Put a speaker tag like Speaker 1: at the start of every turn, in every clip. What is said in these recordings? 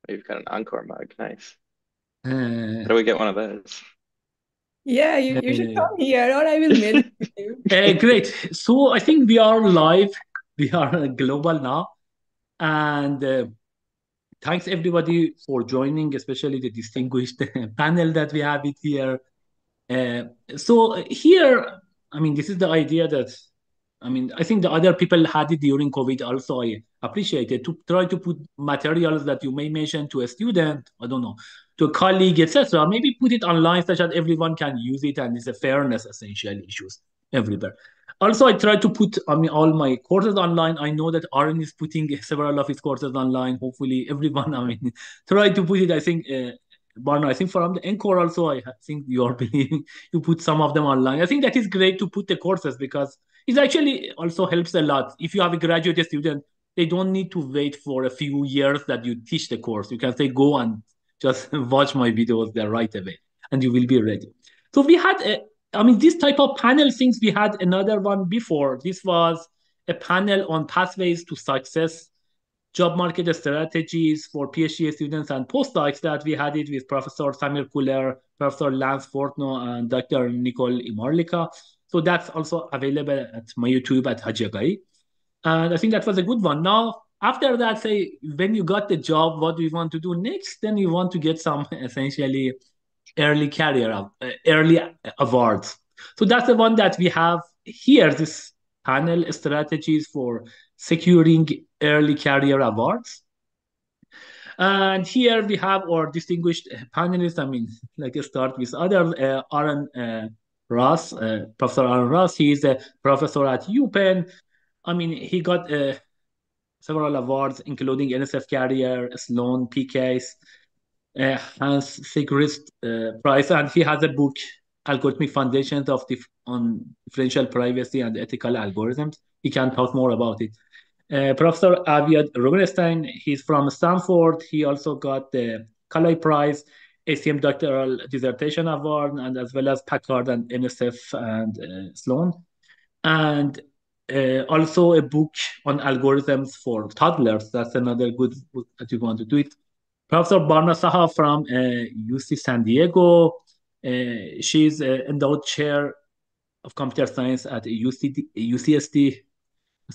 Speaker 1: You've got an Encore mug. Nice. How
Speaker 2: Uh,
Speaker 1: do we get one of those?
Speaker 3: Yeah, you should
Speaker 2: uh,
Speaker 3: come here or I will mail it to you.
Speaker 2: Great. So I think we are live. We are global now. And thanks everybody for joining, especially the distinguished panel that we have it here. Uh, so here, I mean, this is the idea that, I mean, I think the other people had it during COVID also. I appreciate it to try to put materials that you may mention to a student, I don't know, to a colleague, etc. Maybe put it online such that everyone can use it and it's a fairness essential issues everywhere. Also, I try to put, I mean, all my courses online. I know that Aaron is putting several of his courses online. Hopefully, everyone, I mean, try to put it. I think, Barna, I think from the Encore also, I think you are believing you put some of them online. I think that is great to put the courses because it actually also helps a lot. If you have a graduate student, they don't need to wait for a few years that you teach the course. You can say, go and just watch my videos there right away, and you will be ready. So we had, I mean, this type of panel things, we had another one before. This was a panel on pathways to success, job market strategies for PhD students and postdocs that we had it with Professor Samir Kuler, Professor Lance Fortno, and Dr. Nicole Imarlika. So that's also available at my YouTube at Hajiaghayi. And I think that was a good one. Now, after that, say, when you got the job, what do you want to do next? Then you want to get some essentially early career, early awards. So that's the one that we have here, this panel strategies for securing early career awards. And here we have our distinguished panelists. I mean, like start with other Aaron Ross, Professor Aaron Ross. He is a professor at UPenn. I mean, he got several awards, including NSF CAREER, Sloan, PECASE, Hans Sigrist Prize, and he has a book, Algorithmic Foundations of on Differential Privacy and Ethical Algorithms. He can talk more about it. Professor Aviad Rubinstein, he's from Stanford. He also got the Calais Prize, ACM Doctoral Dissertation Award, and as well as Packard and NSF and Sloan. And also a book on algorithms for toddlers. That's another good book that you want to do it. Professor Barna Saha from UC San Diego. She's endowed chair of computer science at UCSD,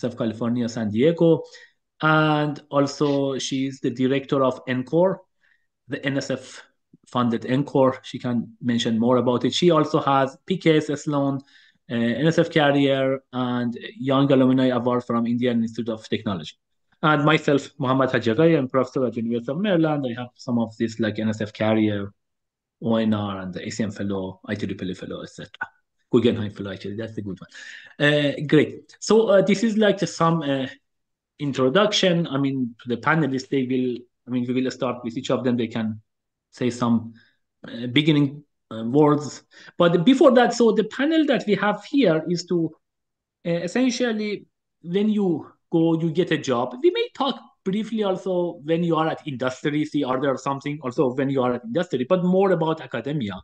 Speaker 2: of California, San Diego. And also, she's the director of NCORE, the NSF funded NCORE. She can mention more about it. She also has PKS Sloan, NSF CAREER, and Young Alumni Award from Indian Institute of Technology. And myself, Mohammad Hajiaghayi, I'm professor at the University of Maryland. I have some of this like NSF CAREER, ONR, and the ACM Fellow, IEEE Fellow, etc. Guggenheim Fellow, actually, that's a good one. Great. So this is like some introduction. I mean, to the panelists, they will, I mean, we will start with each of them. They can say some beginning words. But before that, so the panel that we have here is to essentially, when you go, you get a job. We may talk briefly also when you are at industry, see, are there something also when you are at industry, but more about academia.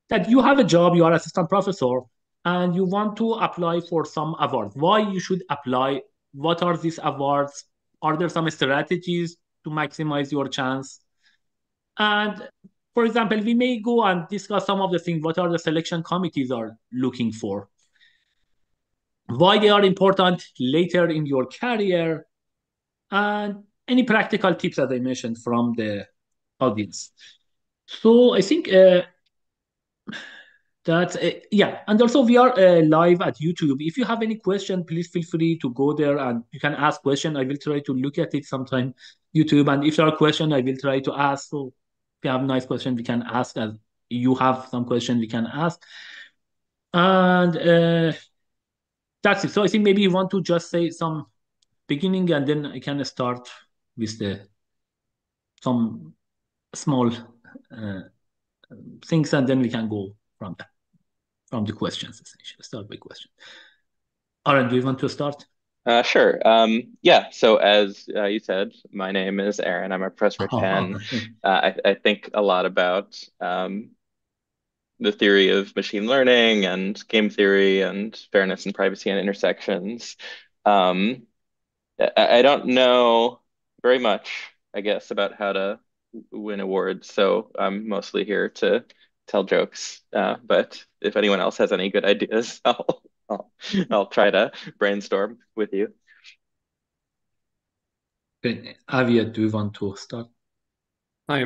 Speaker 2: That you have a job, you are assistant professor, and you want to apply for some award. Why you should apply? What are these awards? Are there some strategies to maximize your chance? And for example, we may go and discuss some of the things. What are the selection committees are looking for? Why they are important later in your career, and any practical tips, as I mentioned, from the audience. So I think that's yeah, and also we are live at YouTube. If you have any question, please feel free to go there and you can ask question. I will try to look at it sometime YouTube, and if there are question, I will try to ask. So if you have nice question, we can ask. As you have some question, we can ask. And that's it. So I think maybe you want to just say some beginning, and then I can start with the some small uh, things, and then we can go from that, from the questions essentially. Start by question. Aaron, do you want to start?
Speaker 1: Sure. Yeah. So as you said, my name is Aaron. I'm a professor at Penn. I think a lot about the theory of machine learning and game theory and fairness and privacy and intersections. Um, I don't know very much, I guess, about how to win awards, so I'm mostly here to tell jokes. But if anyone else has any good ideas, I'll try to brainstorm with you.
Speaker 2: Aviad, do you want to start?
Speaker 4: Hi,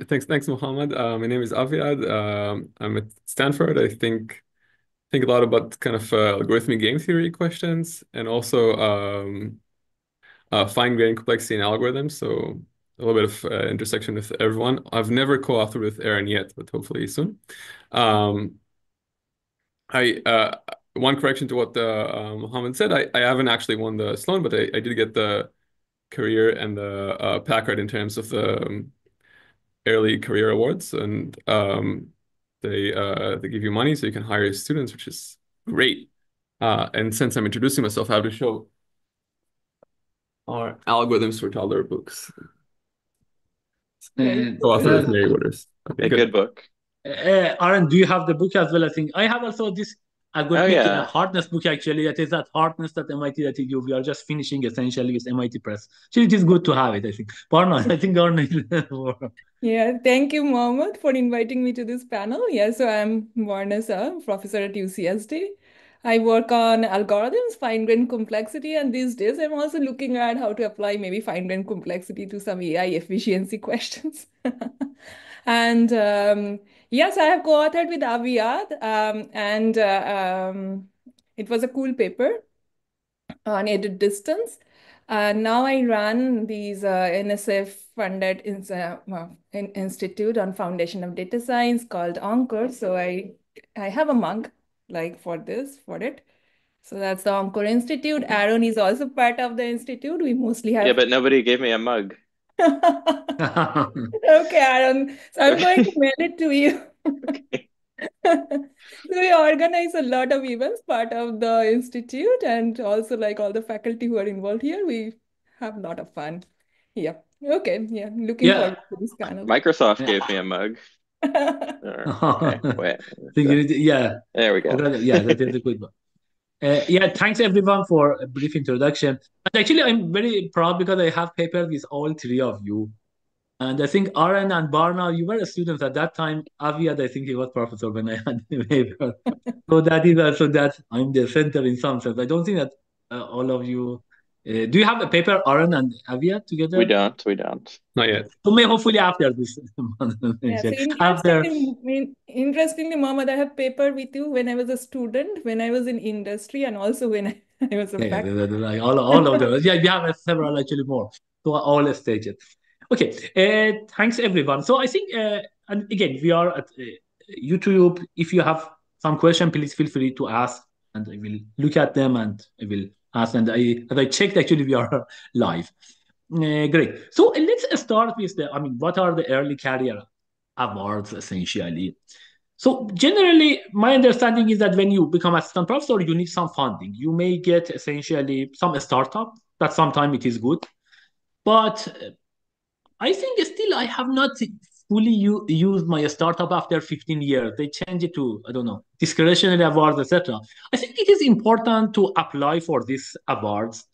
Speaker 4: thanks, Mohammad. My name is Aviad. I'm at Stanford. I think a lot about kind of algorithmic game theory questions and also fine-grained complexity and algorithms. So a little bit of intersection with everyone. I've never co-authored with Aaron yet, but hopefully soon. One correction to what Mohammad said. I haven't actually won the Sloan, but I did get the CAREER and the Packard in terms of the early career awards, and they give you money so you can hire students, which is great. And since I'm introducing myself, I have to show our algorithms for toddler books. Co-author with Mary Waters.
Speaker 1: Okay, good book.
Speaker 2: Aaron, do you have the book as well? I think I have also this algorithmic hardness book, actually. That is that hardness that MIT that we are just finishing essentially with MIT Press. So it is good to have it, I think. Barna, I think Barna.
Speaker 3: Yeah, thank you, Mohammad, for inviting me to this panel. Yeah, so I'm Varna Saha, professor at UCSD. I work on algorithms, fine-grained complexity, and these days I'm also looking at how to apply maybe fine-grained complexity to some AI efficiency questions. And yes, I have co-authored with Aviad, and it was a cool paper on edit distance. Now I run these NSF-funded institute on foundation of data science called Anchor. So I have a mug like for it. So that's the Anchor Institute. Aaron is also part of the institute. We mostly have.
Speaker 1: Yeah, but nobody gave me a mug.
Speaker 3: Okay, Aaron. So I'm going to mail it to you.
Speaker 1: Okay.
Speaker 3: So we organize a lot of events, part of the institute, and also like all the faculty who are involved here. We have a lot of fun. Yeah. Okay. Yeah. Looking forward to this panel.
Speaker 1: Microsoft gave me a mug. Okay. Wait.
Speaker 2: Yeah.
Speaker 1: There we go.
Speaker 2: Yeah, that is a good one. Yeah, thanks everyone for a brief introduction. And actually, I'm very proud because I have papers with all three of you. And I think Aaron and Barna, you were students at that time. Aviad, I think he was professor when I had the paper. So that is also that I'm the center in some sense. I don't think that all of you. Do you have a paper, Aaron and Aviad, together?
Speaker 1: We don't.
Speaker 4: Not yet.
Speaker 2: So maybe hopefully after this.
Speaker 3: Yeah, so interestingly, Mohammad, I have paper with you when I was a student, when I was in industry, and also when I was a faculty.
Speaker 2: Like all of them. Yeah, we have several actually more. So all stages. Okay, thanks everyone. So I think, and again, we are at YouTube. If you have some question, please feel free to ask, and I will look at them and I will ask. And as I checked, actually, we are live. Great. So let's start with what are the early career awards essentially? So generally, my understanding is that when you become assistant professor, you need some funding. You may get essentially some startup that sometimes it is good, but I think still I have not fully used my startup after 15 years. They change it to, I don't know, discretionary awards, etc. I think it is important to apply for these awards.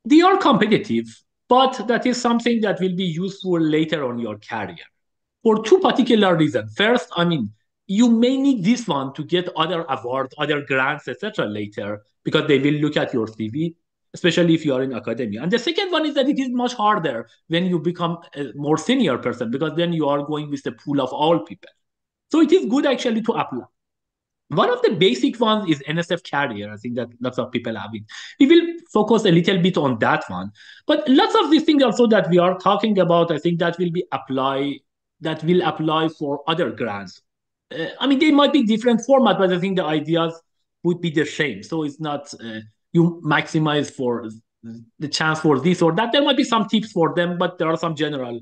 Speaker 2: They are competitive, but that is something that will be useful later on your career for two particular reasons. First, you may need this one to get other awards, other grants, etc. later, because they will look at your CV, especially if you are in academia. And the second one is that it is much harder when you become a more senior person, because then you are going with the pool of all people. So it is good actually to apply. One of the basic ones is NSF CAREER. I think that lots of people have it. We will focus a little bit on that one. But lots of these things also that we are talking about, I think that will apply for other grants. They might be different format, but I think the ideas would be the same. So it's not you maximize for the chance for this or that. There might be some tips for them, but there are some general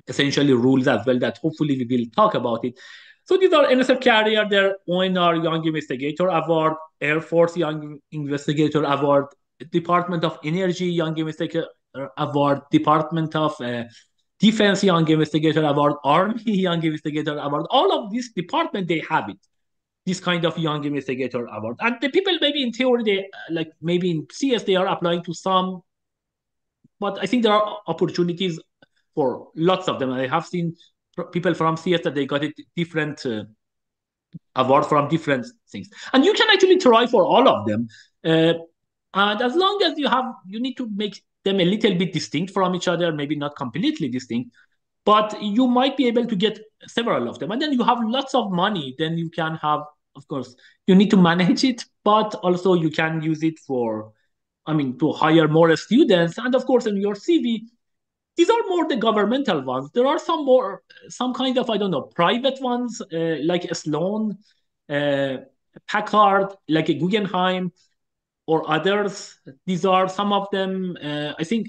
Speaker 2: essentially rules as well that hopefully we will talk about it. So these are NSF CAREER, their ONR Young Investigator Award, Air Force Young Investigator Award, Department of Energy Young Investigator Award, Department of Defense Young Investigator Award, Army Young Investigator Award. All of these departments, they have it, this kind of Young Investigator Award. And the people maybe in theory, maybe in CS, they are applying to some, but I think there are opportunities for lots of them. I have seen people from CS that they got a different award from different things, and you can actually try for all of them. And as long as you need to make them a little bit distinct from each other, maybe not completely distinct, but you might be able to get several of them. And then you have lots of money, then you can have, of course, you need to manage it, but also you can use it for, to hire more students. And of course, in your CV, these are more the governmental ones. There are some kind of, I don't know, private ones, like a Sloan, uh, Packard, like a Guggenheim, or others. These are some of them, I think,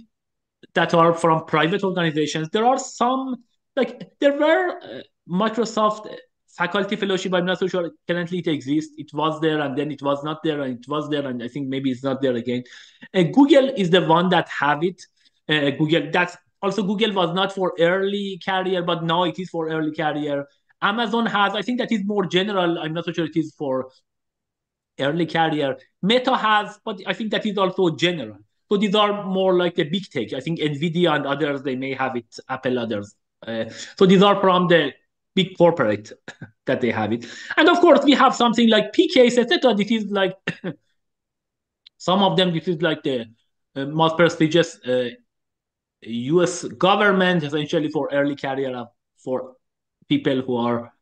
Speaker 2: that are from private organizations. There are some, like there were Microsoft faculty fellowship. I'm not so sure currently it exists. It was there and then it was not there and it was there and I think maybe it's not there again. Google is the one that have it. Google was not for early career, but now it is for early career. Amazon has, I think that is more general. I'm not so sure it is for early career. Meta has, but I think that is also general. So these are more like the big tech. I think Nvidia and others, they may have it, Apple, others. So these are from the big corporate that they have it. And of course, we have something like PECASE, etc. This is like, some of them, this is like the most prestigious US government, essentially for early career, for people who are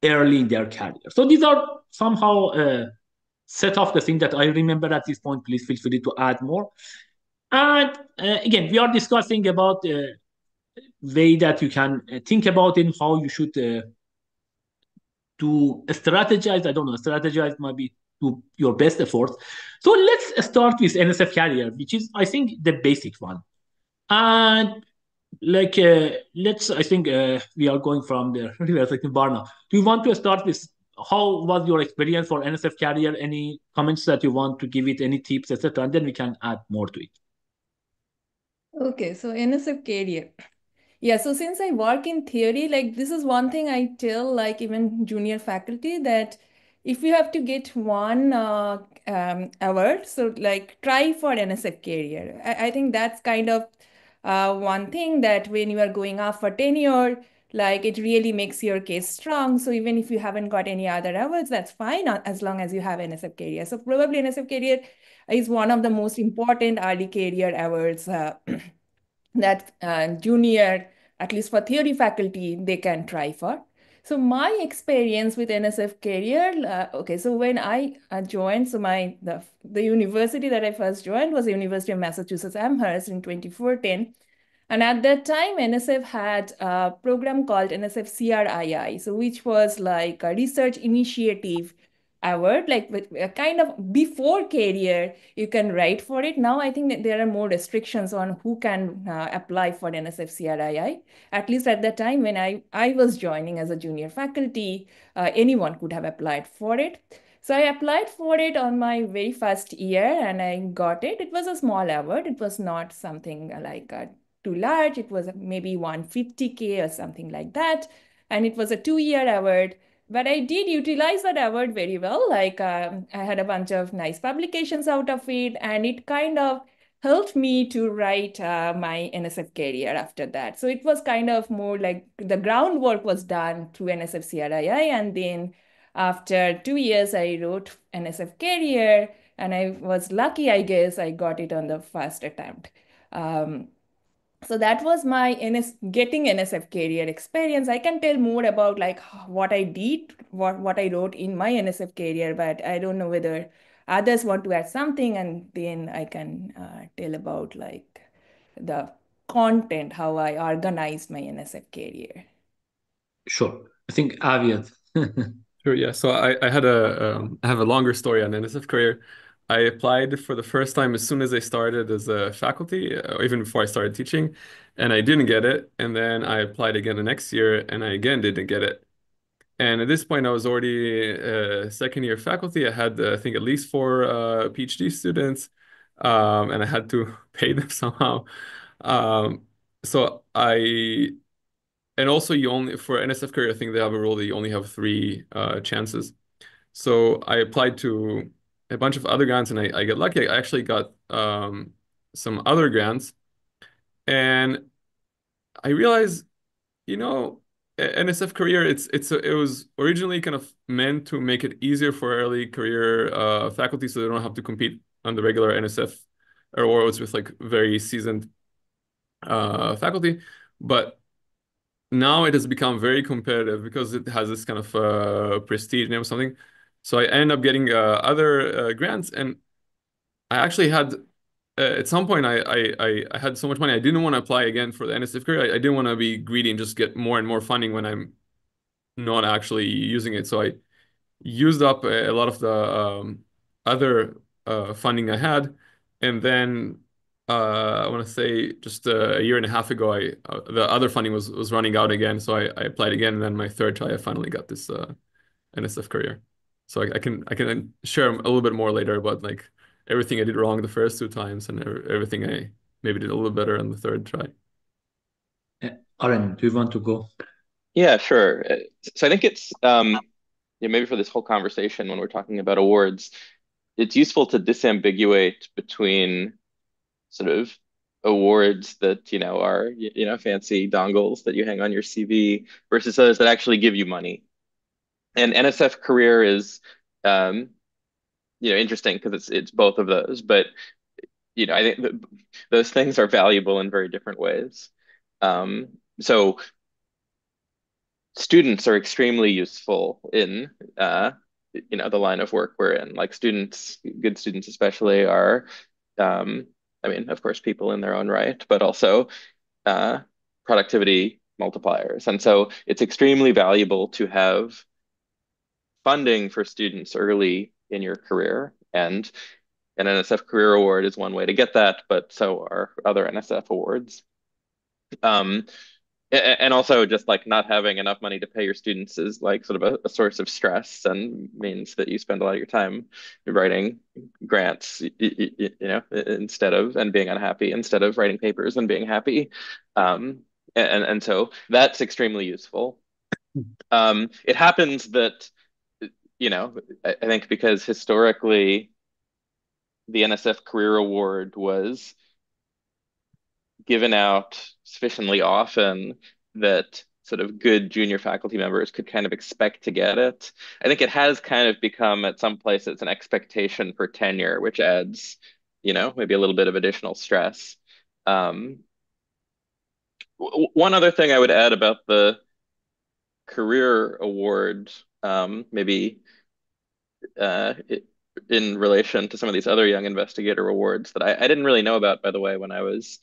Speaker 2: early in their career. So these are somehow set of the things that I remember at this point. Please feel free to add more. And again, we are discussing about the way that you can think about it, how you should do strategize. I don't know, strategize might be to your best efforts. So let's start with NSF Career, which is, I think, the basic one. And like, I think we are going from the reverse bar now. Do you want to start with how was your experience for NSF Career? Any comments that you want to give it, any tips, etc., and then we can add more to it.
Speaker 3: Okay, so NSF Career. Yeah, so since I work in theory, like this is one thing I tell like even junior faculty, that if you have to get one award, so like try for NSF Career. I think that's kind of one thing that when you are going up for tenure, like it really makes your case strong. So even if you haven't got any other awards, that's fine as long as you have NSF Career. So probably NSF Career is one of the most important early career awards that junior, at least for theory faculty, they can try for. So my experience with NSF Career, okay, so when I joined, so the university that I first joined was the University of Massachusetts Amherst in 2014. And at that time, NSF had a program called NSF CRII, so which was like a research initiative award, like with a kind of before career, you can write for it. Now I think that there are more restrictions on who can apply for NSF CRII. At least at that time when I was joining as a junior faculty, anyone could have applied for it. So I applied for it on my very first year and I got it. It was a small award. It was not something like too large. It was maybe 150K or something like that. And it was a 2-year award. But I did utilize that award very well. Like I had a bunch of nice publications out of it, and it kind of helped me to write my NSF career after that. So it was kind of more like the groundwork was done through NSF CRII, and then after 2 years, I wrote NSF career, and I was lucky, I guess, I got it on the first attempt. So that was my getting NSF career experience. I can tell more about like what I did, what I wrote in my NSF career, but I don't know whether others want to add something, and then I can tell about like the content, how I organized my NSF career.
Speaker 2: Sure. I think Aviad.
Speaker 4: Sure, yeah. So I have a longer story on NSF career. I applied for the first time as soon as I started as a faculty, even before I started teaching, and I didn't get it. And then I applied again the next year, and I again didn't get it. And at this point, I was already second year faculty. I had, I think, at least 4 PhD students, and I had to pay them somehow. Um, so and also you only, for NSF career, I think they have a rule that you only have 3 chances. So I applied to a bunch of other grants and I get lucky. I actually got some other grants. And I realized, you know, NSF career, it was originally kind of meant to make it easier for early career faculty so they don't have to compete on the regular NSF awards with like very seasoned faculty. But now it has become very competitive because it has this kind of prestige name or something. So I end up getting other grants, and I actually had at some point I had so much money I didn't want to apply again for the NSF career. I didn't want to be greedy and just get more and more funding when I'm not actually using it. So I used up a lot of the other funding I had, and then I want to say just a year and a half ago, the other funding was running out again, so I applied again, and then my third try, I finally got this NSF career. So I can share a little bit more later about like everything I did wrong the first two times and everything I maybe did a little better on the third try.
Speaker 2: Aaron, do you want to go?
Speaker 1: Yeah, sure. So I think it's maybe for this whole conversation when we're talking about awards, it's useful to disambiguate between sort of awards that, are, fancy dongles that you hang on your CV versus those that actually give you money. And NSF career is, interesting because it's both of those. But, I think those things are valuable in very different ways. So students are extremely useful in, the line of work we're in. Like good students especially are, of course, people in their own right, but also productivity multipliers. And so it's extremely valuable to have funding for students early in your career. And an NSF Career Award is one way to get that, but so are other NSF awards. And also just like not having enough money to pay your students is like sort of a source of stress and means that you spend a lot of your time writing grants, instead of, and being unhappy instead of writing papers and being happy. And so that's extremely useful. It happens that, I think because historically the NSF Career Award was given out sufficiently often that sort of good junior faculty members could kind of expect to get it. I think it has kind of become at some places an expectation for tenure, which adds, maybe a little bit of additional stress. One other thing I would add about the career award, maybe in relation to some of these other young investigator awards that I didn't really know about, by the way, when I was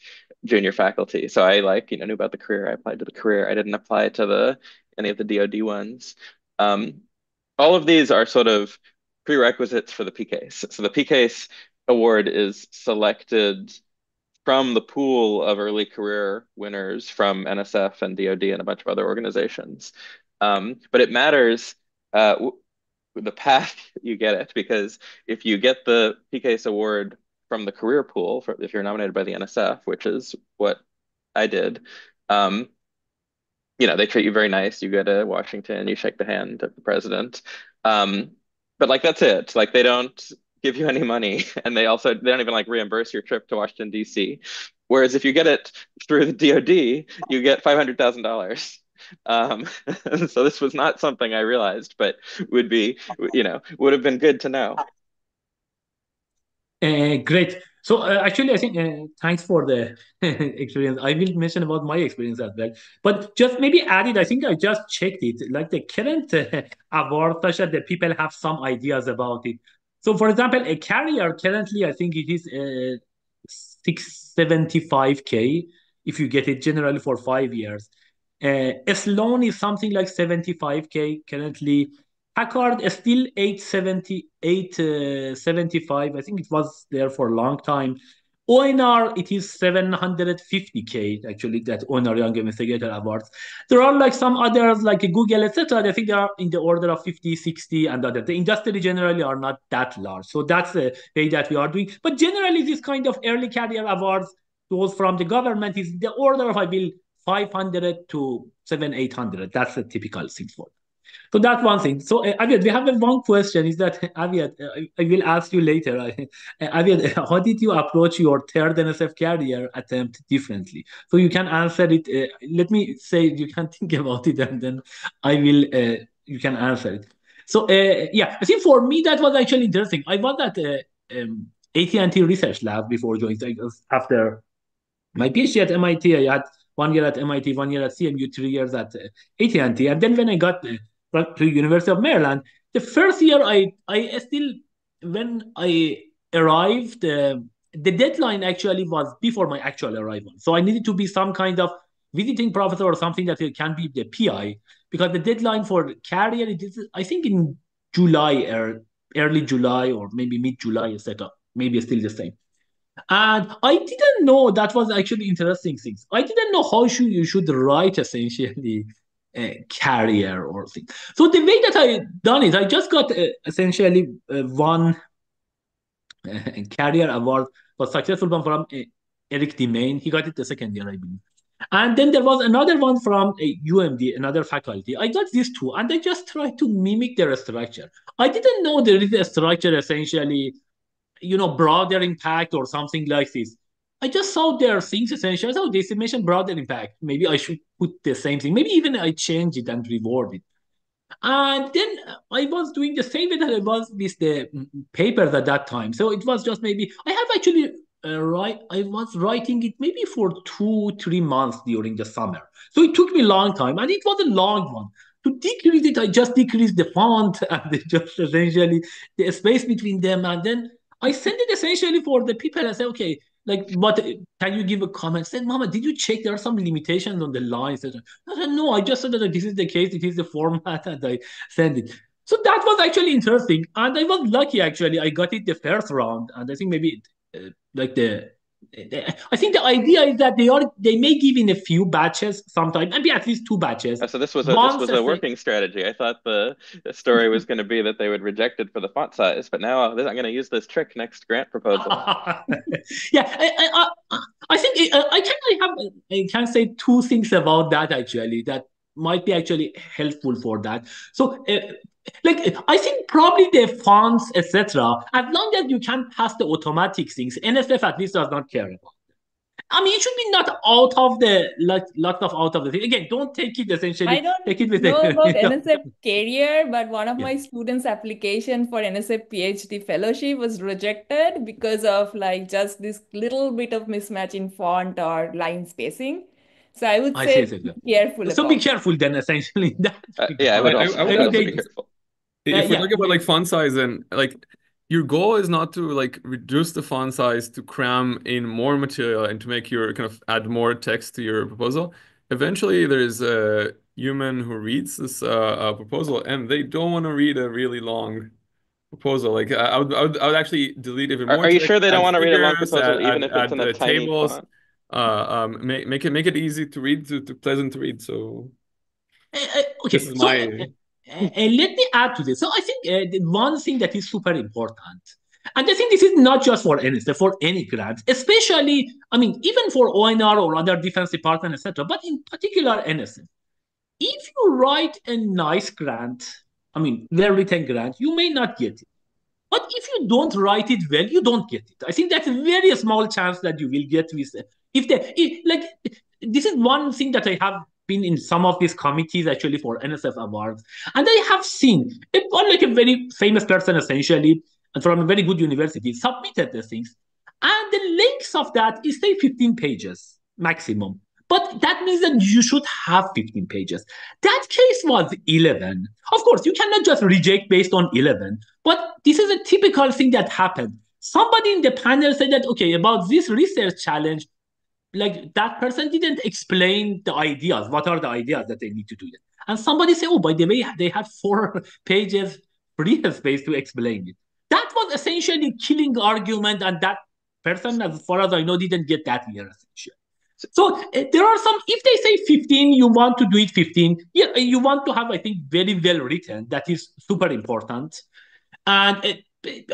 Speaker 1: junior faculty. So I knew about the career. I applied to the career. I didn't apply to any of the DoD ones. All of these are sort of prerequisites for the PECASE. So the PECASE award is selected from the pool of early career winners from NSF and DoD and a bunch of other organizations. But it matters the path you get it, because if you get the PECASE award from the career pool, if you're nominated by the NSF, which is what I did, they treat you very nice. You go to Washington, you shake the hand of the president. But like, that's it. Like, they don't give you any money, and they don't even like reimburse your trip to Washington, DC. Whereas if you get it through the DoD, you get $500,000. So this was not something I realized, but would have been good to know.
Speaker 2: Great. So actually, I think thanks for the experience. I will mention about my experience as well. But just maybe added, I think I just checked it. Like the current award, such that the people have some ideas about it. So for example, a carrier currently, I think it is 675K if you get it generally for 5 years. A Sloan is something like 75K currently. Packard is still 875. I think it was there for a long time. ONR, it is 750K, actually, that ONR Young Investigator Awards. There are like some others like Google, etc. I think they are in the order of 50, 60, and other. The industry generally are not that large. So that's the way that we are doing. But generally, this kind of early career awards, those from the government, is the order of, I believe, 500 to 700, 800. That's the typical thing for. So that's one thing. So Aviad, we have one question. Is that Aviad? I will ask you later. Aviad, how did you approach your third NSF career attempt differently? So you can answer it. Let me say you can think about it, and then I will. You can answer it. So yeah, I think for me that was actually interesting. I was at AT&T Research Lab before joining. I was after my PhD at MIT, I had 1 year at MIT, 1 year at CMU, 3 years at AT&T. And then when I got to University of Maryland, the first year I still, when I arrived, the deadline actually was before my actual arrival. So I needed to be some kind of visiting professor or something that can be the PI, because the deadline for career, it is, I think in July or early July or maybe mid-July, etc. Maybe still the same. And I didn't know that was actually interesting things. I didn't know how you should write essentially a career or thing. So the way that I done it, I just got essentially one career award was successful one from Eric Demain. He got it the second year, I believe. And then there was another one from UMD, another faculty. I got these two, and I just tried to mimic their structure. I didn't know there is a structure essentially, broader impact or something like this. I just saw their things essentially. So they mentioned broader impact. Maybe I should put the same thing. Maybe even I change it and reward it. And then I was doing the same way that I was with the papers at that time. So it was just maybe I have actually I was writing it maybe for 2-3 months during the summer. So it took me a long time, and it was a long one. To decrease it, I just decreased the font and just essentially the space between them, and then I sent it essentially for the people. I said, okay, like, what can you give a comment? I said, Mama, did you check there are some limitations on the lines? I said, no, I just said that this is the case, it is the format, and I sent it. So that was actually interesting, and I was lucky actually. I got it the first round, and I think maybe like I think the idea is that they may give in a few batches sometimes, maybe at least 2 batches.
Speaker 1: So this was a working strategy. I thought the story was going to be that they would reject it for the font size, but now I'm going to use this trick next grant proposal.
Speaker 2: Yeah, I think I can say 2 things about that actually that might be actually helpful for that. So like I think probably the fonts, etc. As long as you can pass the automatic things, NSF at least does not care about. I mean, it should be not out of the lot of out of the thing. Again, don't take it essentially.
Speaker 3: I don't
Speaker 2: take it with
Speaker 3: know about
Speaker 2: yeah.
Speaker 3: NSF career, but one of my students' application for NSF PhD fellowship was rejected because of like just this little bit of mismatch in font or line spacing. So I would say be careful.
Speaker 2: So be careful then, essentially.
Speaker 1: Yeah, I would also be careful.
Speaker 4: If we're talking about like font size, and like your goal is not to like reduce the font size to cram in more material and to make your kind of add more text to your proposal. Eventually, there's a human who reads this proposal, and they don't want to read a really long proposal. Like I would actually delete even more.
Speaker 1: Are you sure they don't want to read a long proposal, even if it's in a tiny
Speaker 4: tables,
Speaker 1: font?
Speaker 4: Make it easy to read, to pleasant to read. So
Speaker 2: okay, this is let me add to this. So I think the one thing that is super important, and I think this is not just for NSF, for any grant, especially, I mean, even for ONR or other defense department, etc., but in particular NSF. If you write a nice grant, I mean, well-written grant, you may not get it. But if you don't write it well, you don't get it. I think that's a very small chance that you will get with like this is one thing that I have been in some of these committees actually for NSF awards, and I have seen one like a very famous person essentially and from a very good university submitted the things, and the length of that is say 15 pages maximum. But that means that you should have 15 pages. That case was 11. Of course, you cannot just reject based on 11. But this is a typical thing that happened. Somebody in the panel said that, okay, about this research challenge, like that person didn't explain the ideas. What are the ideas that they need to do? And somebody said, oh, by the way, they had 4 pages free space to explain it. That was essentially killing argument. And that person, as far as I know, didn't get that year essentially. So there are some, if they say 15, you want to do it 15. Yeah, you want to have, I think, very well written. That is super important. And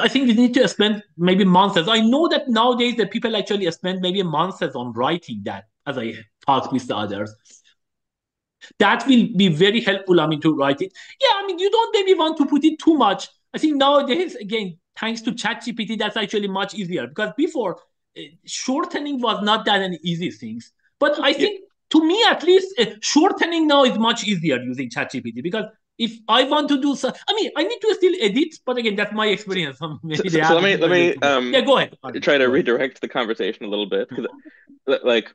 Speaker 2: I think you need to spend maybe months. I know that nowadays the people actually spend maybe months on writing that, as I talked with the others. That will be very helpful, I mean, to write it. Yeah, I mean, you don't maybe want to put it too much. I think nowadays, again, thanks to ChatGPT, that's actually much easier, because before, shortening was not that an easy thing. But I think, to me at least, shortening now is much easier using ChatGPT, because if I want to do so, I mean, I need to still edit, but again, that's my experience. Maybe they
Speaker 1: So
Speaker 2: have
Speaker 1: let me
Speaker 2: yeah, go ahead.
Speaker 1: try to redirect the conversation a little bit, because like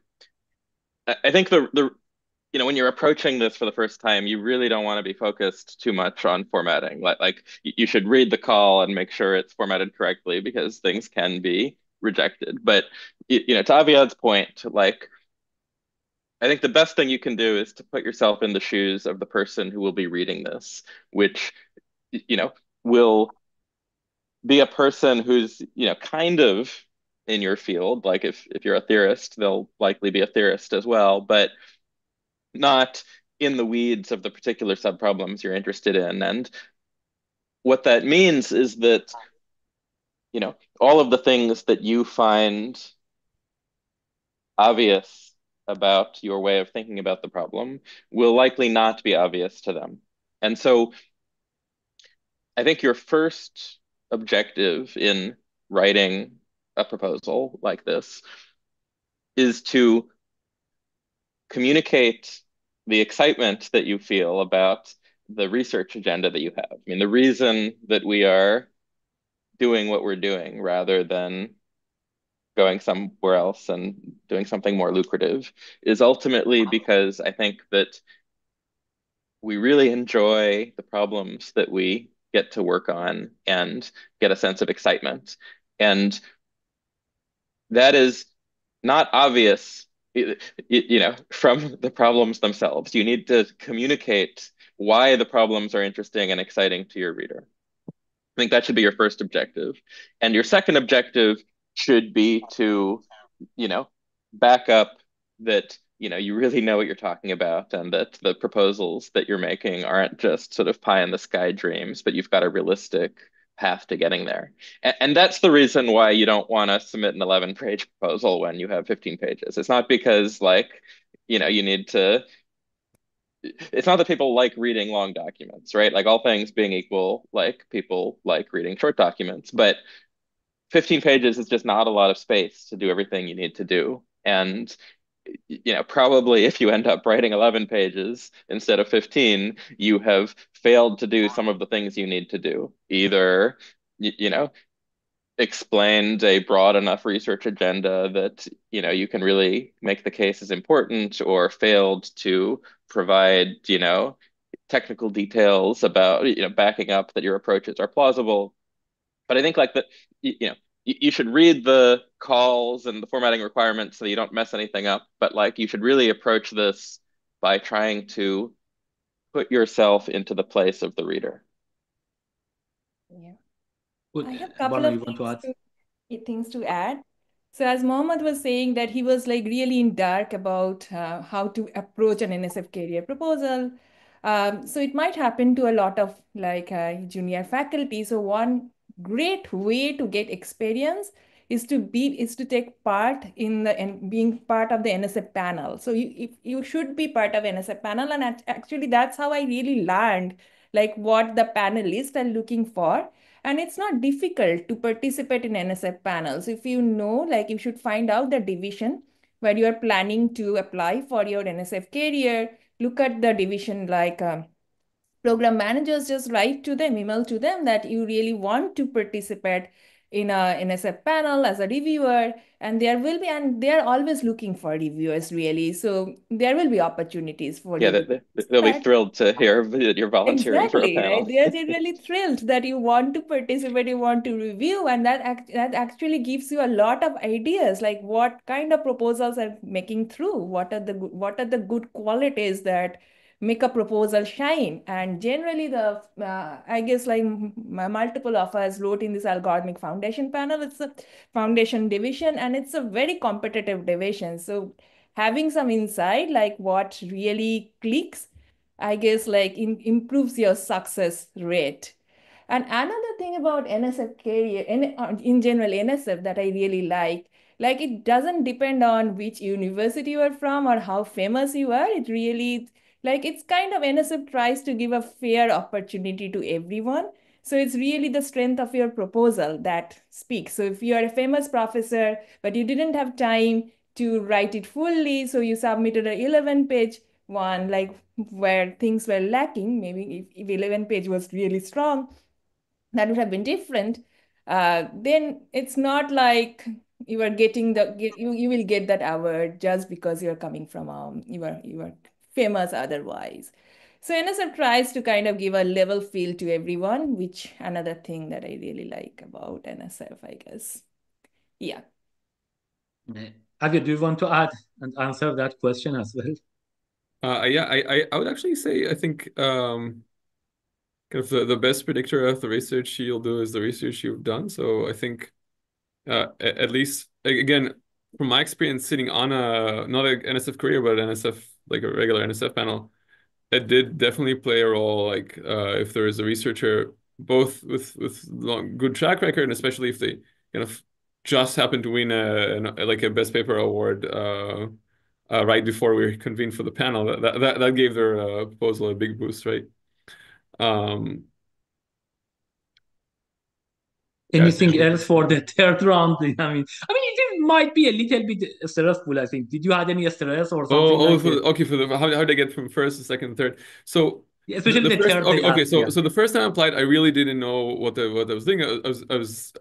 Speaker 1: I think the when you're approaching this for the first time, you really don't want to be focused too much on formatting. Like you should read the call and make sure it's formatted correctly, because things can be rejected. But to Aviad's point, like I think the best thing you can do is to put yourself in the shoes of the person who will be reading this, which will be a person who's kind of in your field. Like if you're a theorist, they'll likely be a theorist as well, but not in the weeds of the particular subproblems you're interested in. And what that means is that, all of the things that you find obvious about your way of thinking about the problem will likely not be obvious to them. And so I think your first objective in writing a proposal like this is to communicate the excitement that you feel about the research agenda that you have. I mean, the reason that we are doing what we're doing rather than going somewhere else and doing something more lucrative is ultimately because I think that we really enjoy the problems that we get to work on and get a sense of excitement. And that is not obvious, from the problems themselves. You need to communicate why the problems are interesting and exciting to your reader. I think that should be your first objective. And your second objective should be to, back up that, you really know what you're talking about, and that the proposals that you're making aren't just sort of pie in the sky dreams, but you've got a realistic path to getting there. And that's the reason why you don't want to submit an 11-page proposal when you have 15 pages. It's not because you need to, it's not that people like reading long documents, right? Like, all things being equal, like, people like reading short documents, but 15 pages is just not a lot of space to do everything you need to do. And probably if you end up writing 11 pages instead of 15, you have failed to do some of the things you need to do. Either, explained a broad enough research agenda that, you can really make the case as important, or failed to provide, technical details about, backing up that your approaches are plausible. But I think you should read the calls and the formatting requirements so that you don't mess anything up. But you should really approach this by trying to put yourself into the place of the reader.
Speaker 3: Yeah.
Speaker 2: Good.
Speaker 3: I have a couple
Speaker 2: Barna,
Speaker 3: of
Speaker 2: you want to add?
Speaker 3: things to add. So as Mohammad was saying that he was really in dark about how to approach an NSF career proposal. So it might happen to a lot of junior faculty. So one great way to get experience is to take part in being part of the NSF panel. So you should be part of NSF panel, and actually that's how I really learned what the panelists are looking for. And it's not difficult to participate in NSF panels. If you know, you should find out the division where you are planning to apply for your NSF career. Look at the division program managers, just write to them, email to them that you really want to participate in a NSF panel as a reviewer, and they're always looking for reviewers, really. So there will be opportunities for you to
Speaker 1: they'll be thrilled to hear that you're volunteering for a
Speaker 3: exactly,
Speaker 1: panel.
Speaker 3: right? They're really thrilled that you want to participate, you want to review, and that actually gives you a lot of ideas, like what kind of proposals are making through, what are the good qualities that make a proposal shine. And generally I guess multiple of us wrote in this algorithmic foundation panel. It's a foundation division, and it's a very competitive division. So having some insight what really clicks, I guess improves your success rate. And another thing about NSF career, in general NSF, that I really like it doesn't depend on which university you are from or how famous you are. It really Like it's kind of NSF tries to give a fair opportunity to everyone. So it's really the strength of your proposal that speaks. So if you are a famous professor, but you didn't have time to write it fully, so you submitted an 11-page one, like where things were lacking, maybe if 11-page was really strong, that would have been different. Then it's not like you are getting you will get that award just because you're coming from you are famous otherwise. So NSF tries to kind of give a level feel to everyone, which another thing that I really like about NSF, I guess. Yeah.
Speaker 2: Javier, do you want to add and answer that question as well?
Speaker 4: Yeah, I would actually say I think kind of the best predictor of the research you'll do is the research you've done. So I think at least again from my experience sitting on a not an NSF career but an NSF like a regular NSF panel, it did definitely play a role. Like if there is a researcher both with good track record and especially if they kind of just happen to win like a best paper award right before we convened for the panel, that gave their proposal a big boost, right?
Speaker 2: Anything else for the third round? It might be a little bit stressful, I think. Did you have any stress or something like that?
Speaker 4: Okay, for how did I get from first to second, third? So
Speaker 2: yeah, especially the
Speaker 4: first,
Speaker 2: third.
Speaker 4: Okay, so the first time I applied, I really didn't know what I was doing. I was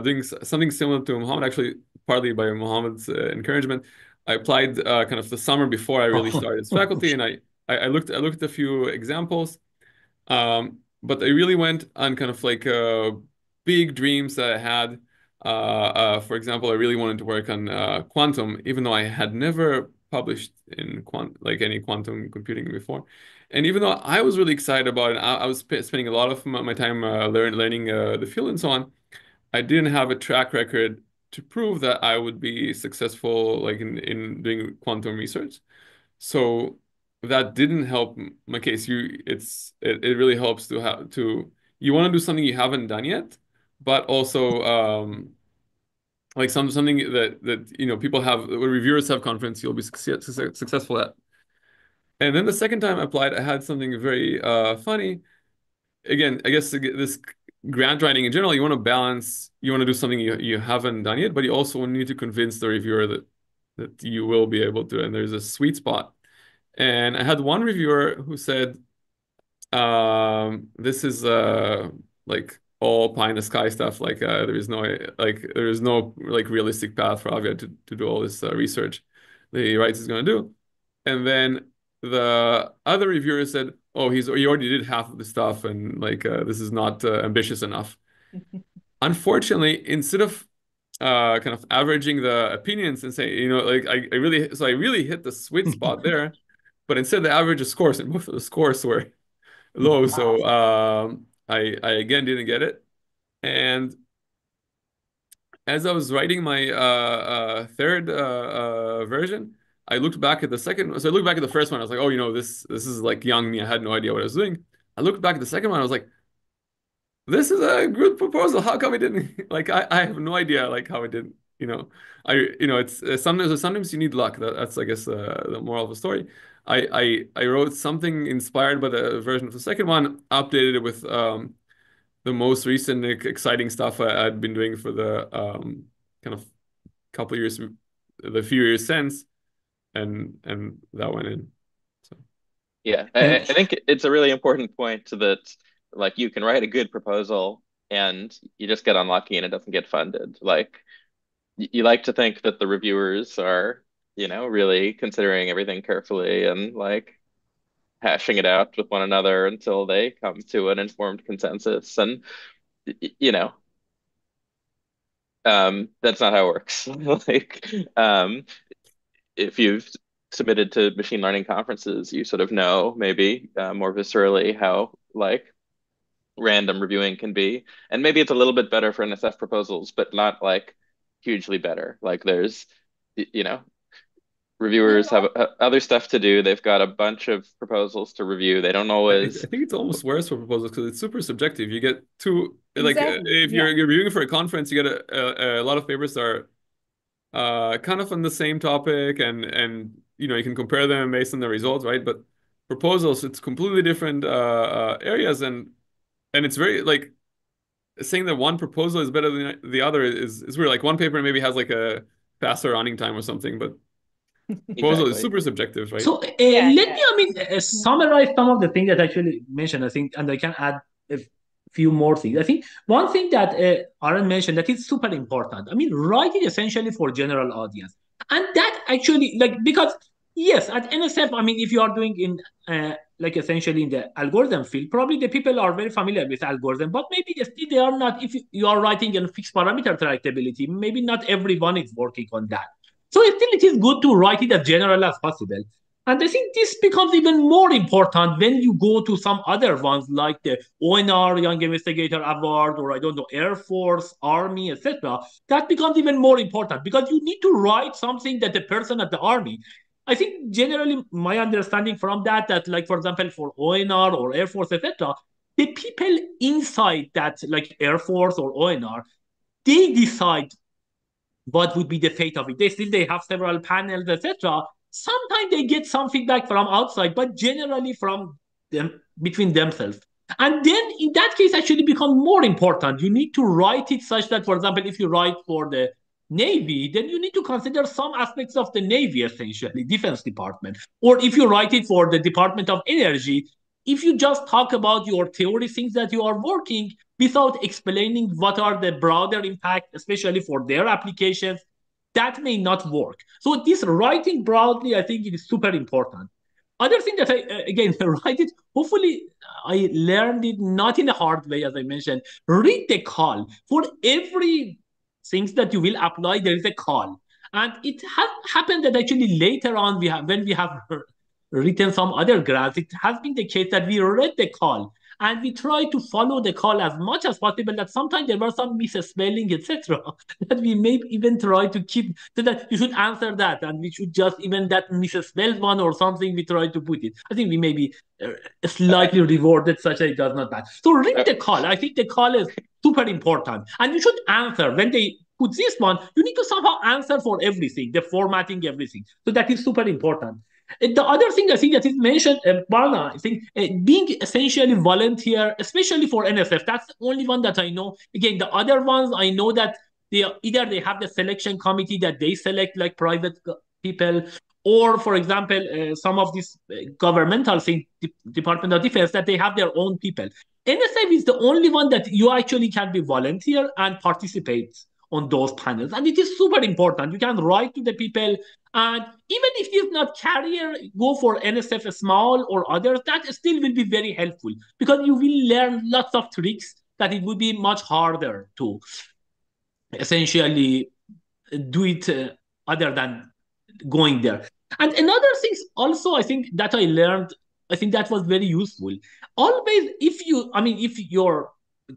Speaker 4: doing something similar to Mohammad, actually, partly by Mohammed's encouragement. I applied kind of the summer before I really started as faculty, and I looked at a few examples. But I really went on kind of like big dreams that I had. For example, I really wanted to work on quantum, even though I had never published in any quantum computing before. And even though I was really excited about it, I was spending a lot of my time learning the field and so on, I didn't have a track record to prove that I would be successful like in doing quantum research. So that didn't help my case. It really helps to have to you want to do something you haven't done yet, but also like something that people have reviewers have confidence you'll be successful at. And then the second time I applied, I had something very funny. Again, I guess this grant writing in general, you want to balance, you want to do something you haven't done yet, but you also need to convince the reviewer that you will be able to, and there's a sweet spot. And I had one reviewer who said, this is like all pie in the sky stuff. Like there is no like realistic path for Avia to do all this research that he writes is going to do. And then the other reviewer said, oh, he already did half of the stuff, and like this is not ambitious enough. Unfortunately, instead of kind of averaging the opinions and saying, like I really hit the sweet spot there. But instead, the average of scores, and both of the scores were low. So I again didn't get it. And as I was writing my third version, I looked back at the second. So I looked back at the first one. I was like, oh, this is like young me. I had no idea what I was doing. I looked back at the second one. I was like, this is a good proposal. How come it didn't? Like I have no idea like how it didn't. It's sometimes you need luck. That's I guess the moral of the story. I wrote something inspired by the version of the second one, updated it with the most recent exciting stuff I'd been doing for the kind of couple years, the few years since, and that went in. So
Speaker 1: yeah, I think it's a really important point that like you can write a good proposal and you just get unlucky and it doesn't get funded. Like you like to think that the reviewers are, really considering everything carefully and like hashing it out with one another until they come to an informed consensus. And, you know, that's not how it works. Like, if you've submitted to machine learning conferences, you sort of know maybe more viscerally how like random reviewing can be. And maybe it's a little bit better for NSF proposals, but not like hugely better. Like there's, reviewers have other stuff to do. They've got a bunch of proposals to review. They don't always.
Speaker 4: I think it's almost worse for proposals because it's super subjective. You get like
Speaker 3: Exactly.
Speaker 4: if you're reviewing for a conference, you get a lot of papers that are kind of on the same topic, and you can compare them based on the results, right? But proposals. It's completely different areas, and it's very like saying that one proposal is better than the other is weird. Like one paper maybe has like a faster running time or something, but proposal is super subjective, right?
Speaker 2: So let me, summarize some of the things that I actually mentioned, I think, and I can add a few more things. I think one thing that Aaron mentioned that is super important. I mean, writing essentially for general audience. And that actually, like, because yes, at NSF, I mean, if you are doing in like essentially in the algorithm field, probably the people are very familiar with algorithm, but maybe still they are not. If you are writing in fixed parameter tractability, maybe not everyone is working on that. So still, it is good to write it as general as possible. And I think this becomes even more important when you go to some other ones like the ONR Young Investigator Award, or I don't know, Air Force, Army, etc. That becomes even more important because you need to write something that the person at the Army. I think generally my understanding from that like for example for ONR or Air Force, etc., the people inside that like Air Force or ONR, they decide what would be the fate of it. They have several panels, etc. Sometimes they get some feedback from outside, but generally from them between themselves. And then in that case, actually become more important. You need to write it such that, for example, if you write for the Navy, then you need to consider some aspects of the Navy, essentially, Defense Department. Or if you write it for the Department of Energy, if you just talk about your theory things that you are working without explaining what are the broader impact, especially for their applications, that may not work. So this writing broadly, I think it is super important. Other thing that I, again, write it, hopefully I learned it not in a hard way, as I mentioned, read the call. For every things that you will apply, there is a call. And it has happened that actually later on, when we have written some other grants, it has been the case that we read the call and we try to follow the call as much as possible. That sometimes there were some misspelling, etc., that we may even try to keep, so that you should answer that and we should just even that misspelled one or something, we try to put it. I think we may be slightly rewarded such that it does not bad. So read the call. I think the call is super important, and you should answer when they put this one. You need to somehow answer for everything, the formatting, everything. So that is super important. The other thing I think that is mentioned, Barna, I think being essentially volunteer, especially for NSF, that's the only one that I know. Again, the other ones I know that either they have the selection committee that they select like private people, or for example, some of these governmental things, Department of Defense, that they have their own people. NSF is the only one that you actually can be volunteer and participate on those panels. And it is super important. You can write to the people. And even if it's not career, go for NSF small or others, that still will be very helpful because you will learn lots of tricks that it would be much harder to essentially do it other than going there. And another thing also, I think that I learned, I think that was very useful. Always, if your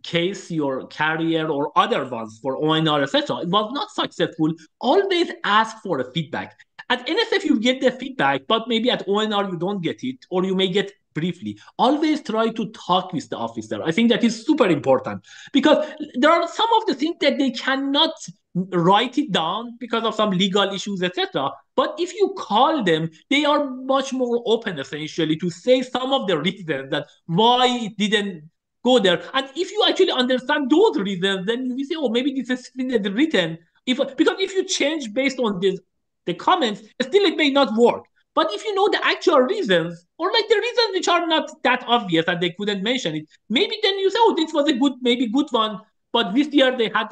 Speaker 2: case, your career, or other ones for ONR, etc., it was not successful, always ask for a feedback. At NSF, you get the feedback, but maybe at ONR, you don't get it, or you may get briefly. Always try to talk with the officer. I think that is super important because there are some of the things that they cannot write it down because of some legal issues, etc. But if you call them, they are much more open, essentially, to say some of the reasons that why it didn't go there. And if you actually understand those reasons, then you say, oh, maybe this is written. Because if you change based on the comments, still it may not work. But if you know the actual reasons, or like the reasons which are not that obvious and they couldn't mention it, maybe then you say, oh, this was a good one. But this year they had,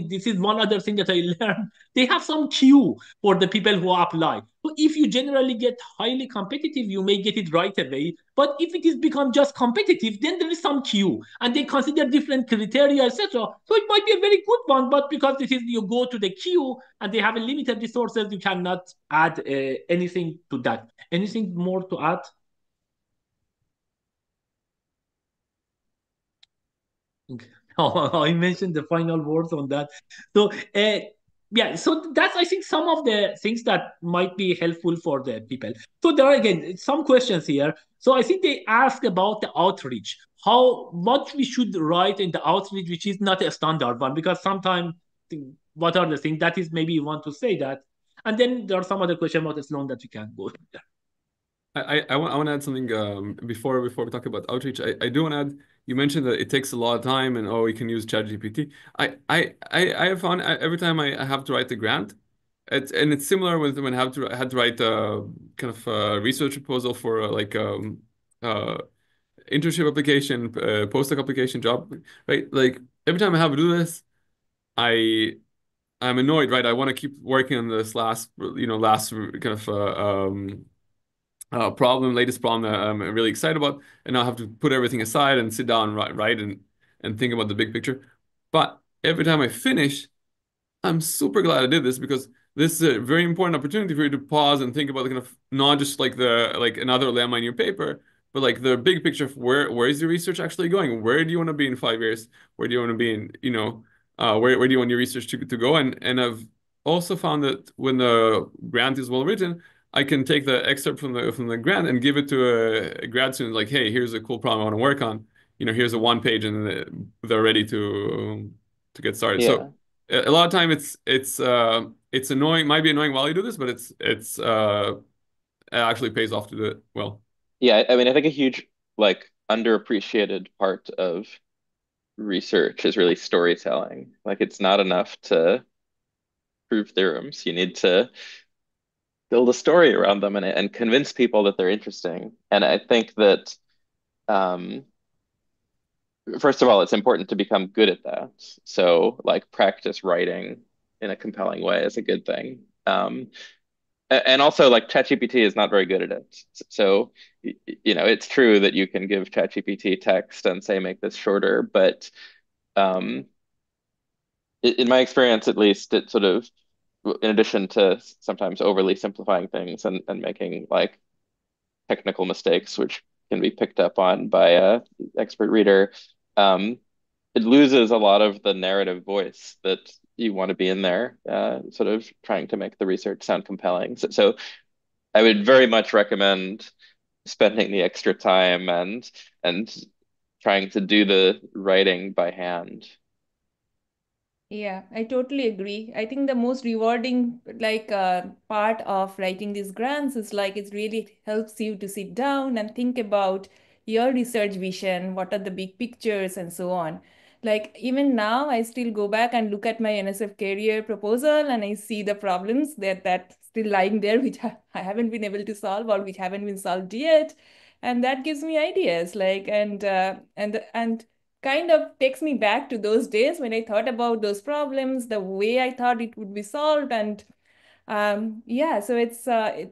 Speaker 2: this is one other thing that I learned. They have some queue for the people who apply. So if you generally get highly competitive, you may get it right away. But if it is become just competitive, then there is some queue and they consider different criteria, etc. So it might be a very good one, but because this is you go to the queue and they have a limited resources, you cannot add anything to that. Anything more to add? Okay. Oh, I mentioned the final words on that. So, yeah, so that's, I think, some of the things that might be helpful for the people. So there are, again, some questions here. So I think they ask about the outreach, what we should write in the outreach, which is not a standard one, because sometimes what are the things that is maybe you want to say that. And then there are some other questions about the Sloan that you can go there.
Speaker 4: I want to add something before we talk about outreach. I do want to add, you mentioned that it takes a lot of time and oh, you can use ChatGPT. I have found every time I have to write the grant, it's similar with when I had to write a kind of research proposal for uh, internship application, postdoc application, job, right? Like every time I have to do this, I I'm annoyed, right? I want to keep working on this last kind of latest problem that I'm really excited about, and I'll have to put everything aside and sit down and write and think about the big picture. But every time I finish, I'm super glad I did this because this is a very important opportunity for you to pause and think about the kind of not just like another lemma in your paper, but like the big picture of where is your research actually going? Where do you want to be in 5 years? Where do you want to be in, where do you want your research to go? And I've also found that when the grant is well written, I can take the excerpt from the grant and give it to a grad student, like, hey, here's a cool problem I want to work on. Here's a 1 page, and they're ready to get started.
Speaker 1: Yeah.
Speaker 4: So a lot of time it's annoying, might be annoying while you do this, but it actually pays off to do it well.
Speaker 1: Yeah, I mean, I think a huge, like, underappreciated part of research is really storytelling. Like, it's not enough to prove theorems. You need to build a story around them and convince people that they're interesting. And I think that, um, first of all, it's important to become good at that. So, like, practice writing in a compelling way is a good thing. And also, like, ChatGPT is not very good at it. So, it's true that you can give ChatGPT text and say, make this shorter, but um, in my experience, at least, it sort of, in addition to sometimes overly simplifying things and making like technical mistakes, which can be picked up on by a expert reader, um, it loses a lot of the narrative voice that you want to be in there, sort of trying to make the research sound compelling. So I would very much recommend spending the extra time and trying to do the writing by hand.
Speaker 3: Yeah, I totally agree. I think the most rewarding part of writing these grants is like it really helps you to sit down and think about your research vision, what are the big pictures and so on. Like even now, I still go back and look at my NSF career proposal and I see the problems that still lying there, which I haven't been able to solve or which haven't been solved yet. And that gives me ideas and kind of takes me back to those days when I thought about those problems, the way I thought it would be solved. And yeah, so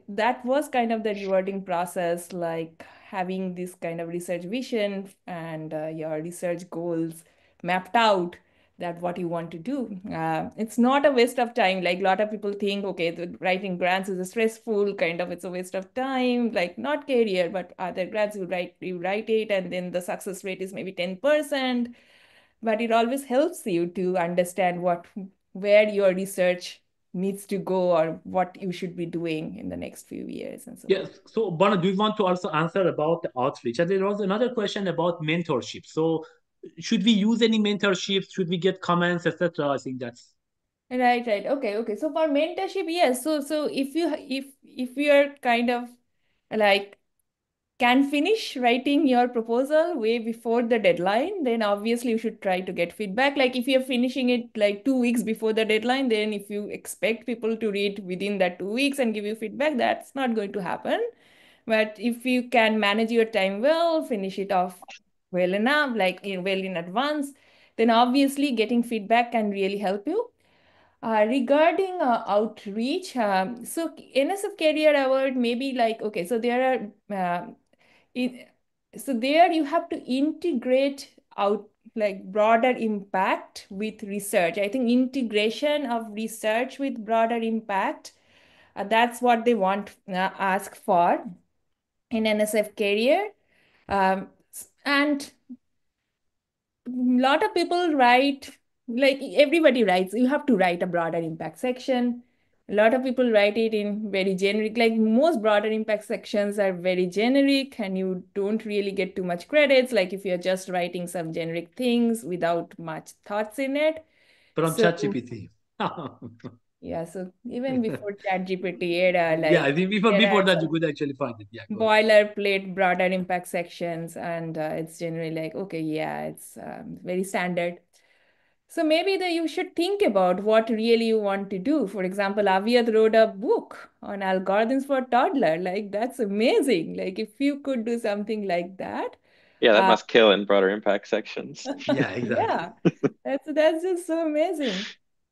Speaker 3: that was kind of the rewarding process, like having this kind of research vision and your research goals mapped out that what you want to do. It's not a waste of time. Like a lot of people think, okay, writing grants is a stressful kind of, it's a waste of time, like not career, but other grants you write it, and then the success rate is maybe 10%. But it always helps you to understand where your research needs to go or what you should be doing in the next few years and so on.
Speaker 2: Yes. So, Bana, do you want to also answer about the outreach? And there was another question about mentorship. So, should we use any mentorships? Should we get comments, etc.? I think that's
Speaker 3: Right, right. Okay. So for mentorship, yes. So if you're kind of like can finish writing your proposal way before the deadline, then obviously you should try to get feedback. Like if you're finishing it like 2 weeks before the deadline, then if you expect people to read within that 2 weeks and give you feedback, that's not going to happen. But if you can manage your time well, finish it off well enough, well in advance, then obviously getting feedback can really help you. Regarding outreach, so NSF Career Award maybe like, okay, so there are, in, so there you have to integrate out like broader impact with research. I think integration of research with broader impact, that's what they want ask for in NSF Career. And a lot of people write, like everybody writes, you have to write a broader impact section. A lot of people write it in very generic, like most broader impact sections are very generic and you don't really get too much credits, like if you're just writing some generic things without much thoughts in it.
Speaker 2: from
Speaker 3: So
Speaker 2: ChatGPT.
Speaker 3: Yeah, so even before ChatGPT era,
Speaker 2: Yeah,
Speaker 3: like
Speaker 2: I think before that you could actually find it. Yeah,
Speaker 3: boilerplate broader impact sections, and it's generally like, okay, yeah, it's very standard. So maybe you should think about what really you want to do. For example, Aviad wrote a book on algorithms for toddler. Like that's amazing. Like if you could do something like that.
Speaker 1: Yeah, that must kill in broader impact sections.
Speaker 2: Yeah, exactly.
Speaker 3: Yeah, that's just so amazing.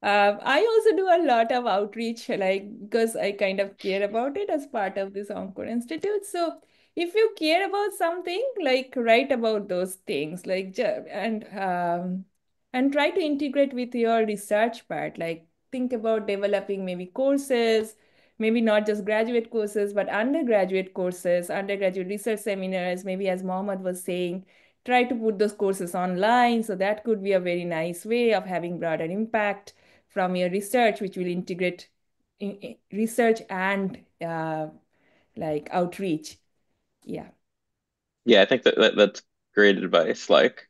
Speaker 3: I also do a lot of outreach, like because I kind of care about it as part of this Encore Institute. So if you care about something, like write about those things, like and try to integrate with your research part. Like think about developing maybe courses, maybe not just graduate courses, but undergraduate courses, undergraduate research seminars. Maybe as Mohammad was saying, try to put those courses online. So that could be a very nice way of having broader impact from your research, which will integrate in research and like outreach. Yeah.
Speaker 1: Yeah, I think that's great advice. Like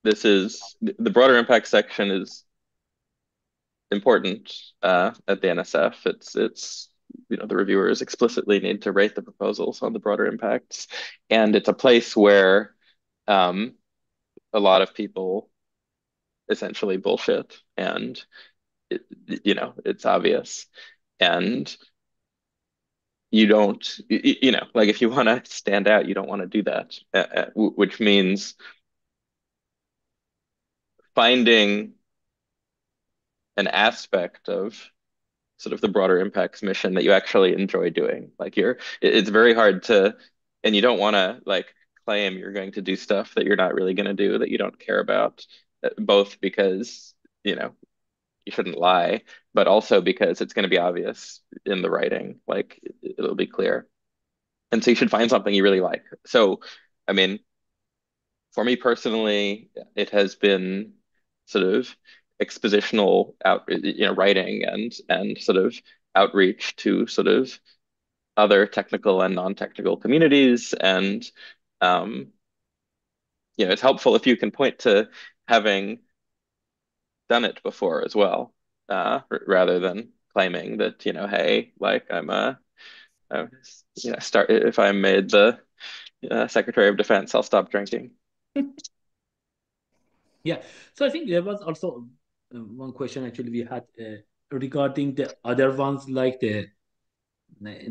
Speaker 1: this is the broader impact section is important at the NSF. It's the reviewers explicitly need to rate the proposals on the broader impacts, and it's a place where um, a lot of people essentially bullshit, and it's obvious, and you don't like if you want to stand out, you don't want to do that, which means finding an aspect of sort of the broader impacts mission that you actually enjoy doing. Like it's very hard to, and you don't want to like claim you're going to do stuff that you're not really going to do, that you don't care about, both because, you shouldn't lie, but also because it's going to be obvious in the writing, like it'll be clear. And so you should find something you really like. So, I mean, for me personally, it has been sort of expositional writing and sort of outreach to sort of other technical and non-technical communities. And it's helpful if you can point to having done it before as well, rather than claiming that, hey, like start if I'm made the Secretary of Defense, I'll stop drinking.
Speaker 2: Yeah. So I think there was also one question actually we had regarding the other ones, like the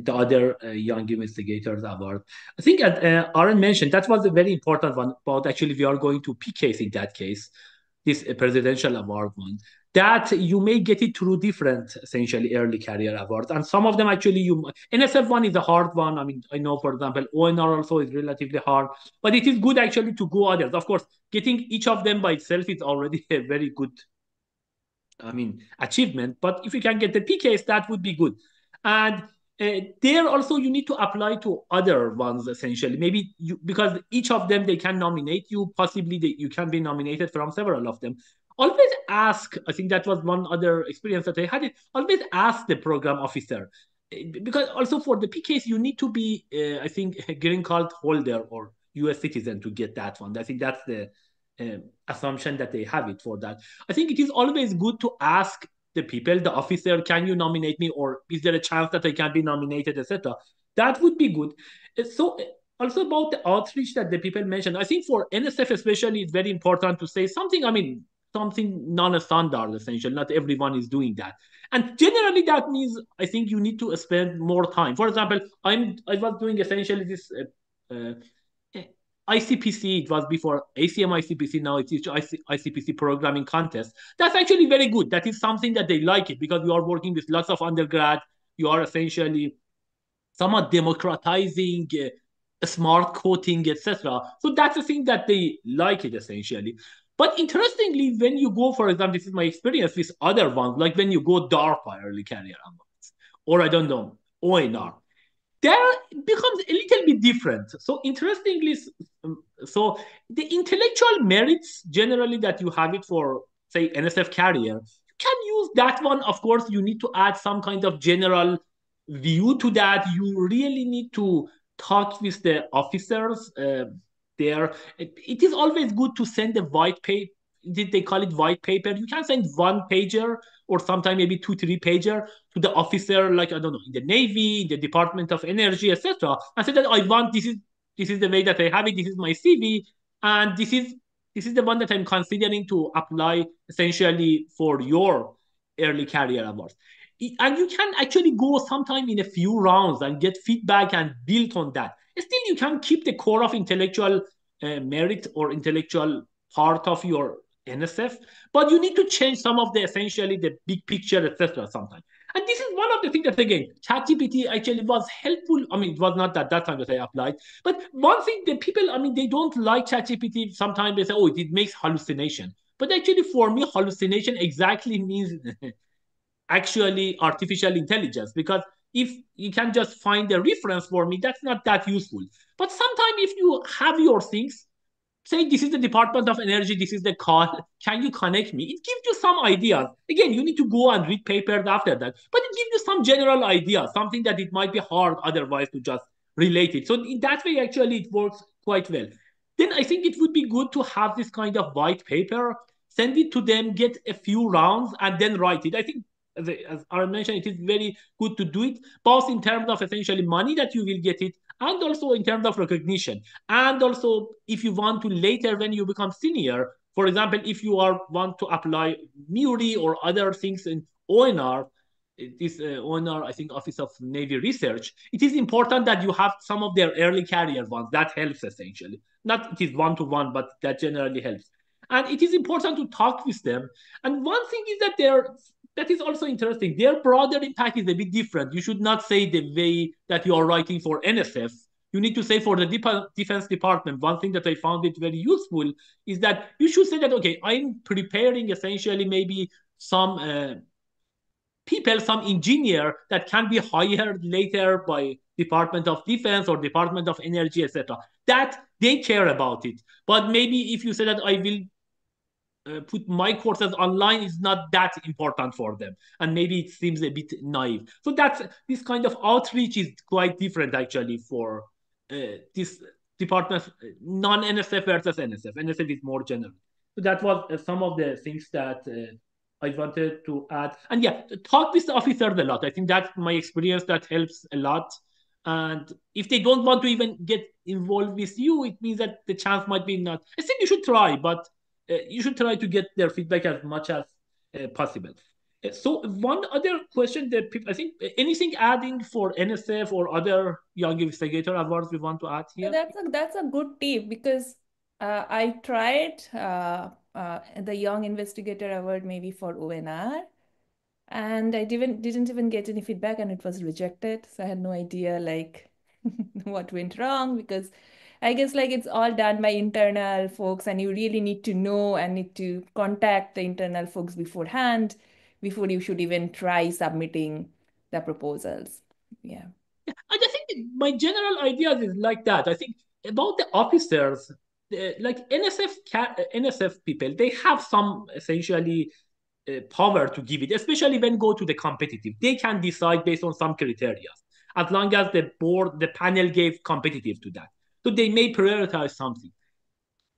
Speaker 2: other Young Investigators Award. I think Aaron mentioned that was a very important one about actually we are going to PECASE in that case, this presidential award one. That you may get it through different essentially early career awards, and some of them actually NSF one is a hard one. I mean, I know for example ONR also is relatively hard, but it is good actually to go others. Of course, getting each of them by itself is already a very good, I mean, achievement. But if you can get the PKs, that would be good. And there also you need to apply to other ones essentially. Maybe because each of them they can nominate you. Possibly you can be nominated from several of them. Always ask. I think that was one other experience that I had. Always ask the program officer, because also for the PKs you need to be, I think, a green card holder or U.S. citizen to get that one. I think that's the assumption that they have it for that. I think it is always good to ask the people, the officer, can you nominate me, or is there a chance that I can be nominated, etc. That would be good. So also about the outreach that the people mentioned, I think for NSF especially, it's very important to say something. I mean, something non-standard essentially. Not everyone is doing that, and generally that means I think you need to spend more time. For example, I was doing essentially this. ICPC, it was before ACM ICPC, now it's ICPC programming contest. That's actually very good. That is something that they like it because you are working with lots of undergrad. You are essentially somewhat democratizing smart coding, etc. So that's the thing that they like it essentially. But interestingly, when you go, for example, this is my experience with other ones, like when you go DARPA early career or I don't know, ONR, there it becomes a little bit different. So interestingly, so the intellectual merits generally that you have it for, say, NSF career, you can use that one. Of course, you need to add some kind of general view to that. You really need to talk with the officers there. It is always good to send a white they call it white paper. You can send 1-pager or sometimes maybe 2-3-pager to the officer, like, I don't know, in the Navy, in the Department of Energy, etc., and say that I want this is the way that I have it. This is my CV, and this is the one that I'm considering to apply essentially for your early career awards. And you can actually go sometime in a few rounds and get feedback and build on that. Still, you can keep the core of intellectual merit or intellectual part of your NSF, but you need to change some of the essentially the big picture, etc. sometimes. And this is one of the things that, again, ChatGPT actually was helpful. I mean, it was not at that time that I applied, but one thing that people, I mean, they don't like ChatGPT. Sometimes they say, oh, it makes hallucination. But actually, for me, hallucination exactly means actually artificial intelligence, because if you can just find a reference for me, that's not that useful. But sometimes if you have your things, say this is the Department of Energy, this is the call, can you connect me? It gives you some ideas. Again, you need to go and read papers after that, but it gives you some general ideas, something that it might be hard otherwise to just relate it. So in that way, actually, it works quite well. Then I think it would be good to have this kind of white paper, send it to them, get a few rounds, and then write it. I think, as I mentioned, it is very good to do it, both in terms of essentially money that you will get it, and also in terms of recognition. And also, if you want to later, when you become senior, for example, if you want to apply MURI or other things in ONR, this ONR, I think, Office of Navy Research, it is important that you have some of their early career ones. That helps essentially. Not it is one-to-one, but that generally helps. And it is important to talk with them. And one thing is that that is also interesting. Their broader impact is a bit different. You should not say the way that you are writing for NSF. You need to say for the Defense Department. One thing that I found it very useful is that you should say that, okay, I'm preparing essentially maybe some people, some engineer that can be hired later by Department of Defense or Department of Energy, etc. That they care about it. But maybe if you say that I will put my courses online, is not that important for them, and maybe it seems a bit naive. So that's this kind of outreach is quite different actually for this department, non-NSF versus NSF. NSF is more general. So that was some of the things that I wanted to add. And yeah, talk with the officers a lot. I think that's my experience, that helps a lot. And if they don't want to even get involved with you, it means that the chance might be not. I think you should try, but you should try to get their feedback as much as possible. So one other question that people, I think, anything adding for NSF or other Young Investigator Awards we want to add here?
Speaker 3: That's a good tip, because I tried the Young Investigator Award maybe for ONR, and I didn't even get any feedback, and it was rejected. So I had no idea like what went wrong, because I guess like it's all done by internal folks, and you really need to know and need to contact the internal folks beforehand before you should even try submitting the proposals. Yeah.
Speaker 2: I think my general ideas is like that. I think about the officers, like NSF people, they have some essentially power to give it, especially when go to the competitive. They can decide based on some criteria, as long as the panel gave competitive to that. So they may prioritize something.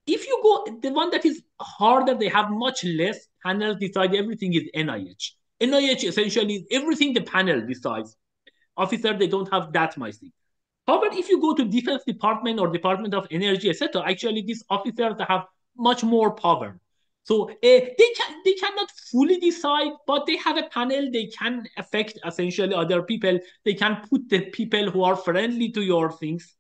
Speaker 2: If you go, the one that is harder, they have much less panels decide everything, is NIH. NIH essentially is everything the panel decides. Officer, they don't have that much thing. However, if you go to Defense Department or Department of Energy, etc., actually these officers have much more power. So they cannot fully decide, but they have a panel. They can affect essentially other people. They can put the people who are friendly to your things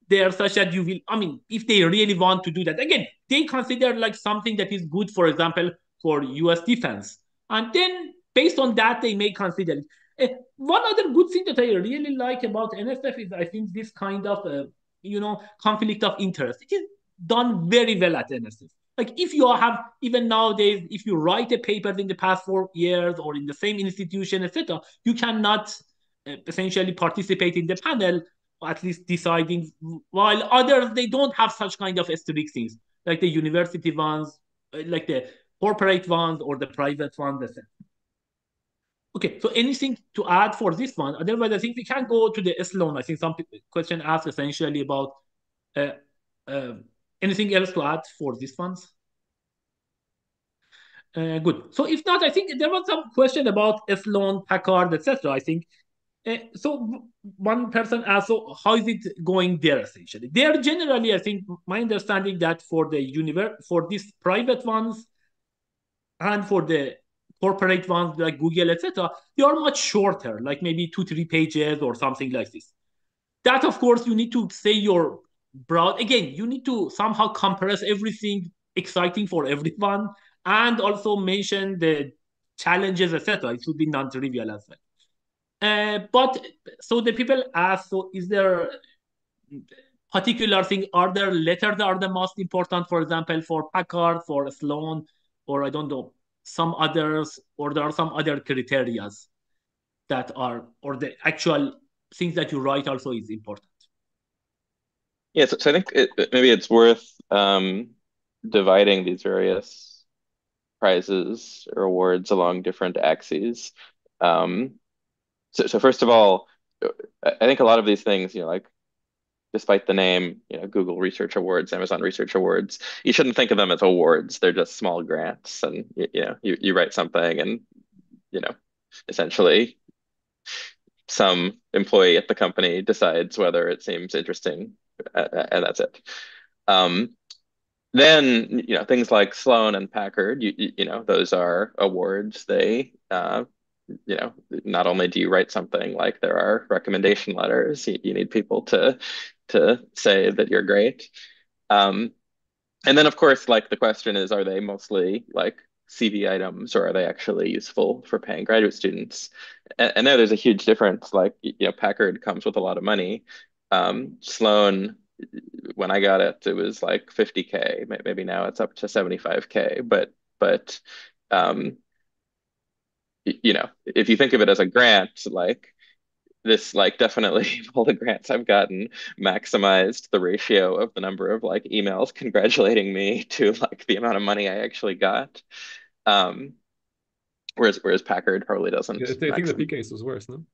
Speaker 2: there, such that you will, I mean, if they really want to do that, again, they consider like something that is good, for example, for US defense. And then based on that, they may consider it. One other good thing that I really like about NSF is I think this kind of, conflict of interest. It is done very well at NSF. Like if you have, even nowadays, if you write a paper in the past 4 years or in the same institution, etc., you cannot essentially participate in the panel, at least deciding, while others, they don't have such kind of strict things, like the university ones, like the corporate ones or the private ones, etc. Okay, so anything to add for this one? Otherwise, I think we can go to the Sloan. I think some question asked essentially about uh, uh, anything else to add for these ones? Good. So if not, I think there was some question about Sloan, Packard, etc. I think so. One person asked, so how is it going there essentially? There generally, I think my understanding that for the for these private ones and for the corporate ones like Google, etc., they are much shorter, like maybe 2-3 pages or something like this. That of course you need to say your broad again. You need to somehow compress everything exciting for everyone and also mention the challenges, etc. It should be non-trivial as well. But so the people ask, so is there particular thing? Are there letters that are the most important, for example, for Packard, for Sloan, or I don't know, some others, or there are some other criterias that are, or the actual things that you write also is important?
Speaker 1: Yeah, so I think maybe it's worth dividing these various prizes or awards along different axes. So first of all, I think a lot of these things, like despite the name, Google Research Awards, Amazon Research Awards, you shouldn't think of them as awards. They're just small grants, and you write something, and essentially some employee at the company decides whether it seems interesting, and that's it. Then things like Sloan and Packard, those are awards. They not only do you write something, like there are recommendation letters. You need people to say that you're great. And then of course, like the question is, are they mostly like CV items, or are they actually useful for paying graduate students? And there's a huge difference. Like, Packard comes with a lot of money. Sloan, when I got it, it was like 50K. Maybe now it's up to 75K. But if you think of it as a grant, like this, like definitely all the grants I've gotten maximized the ratio of the number of like emails congratulating me to like the amount of money I actually got. Whereas Packard probably doesn't.
Speaker 4: Yeah, I think the PECASE was worse, no?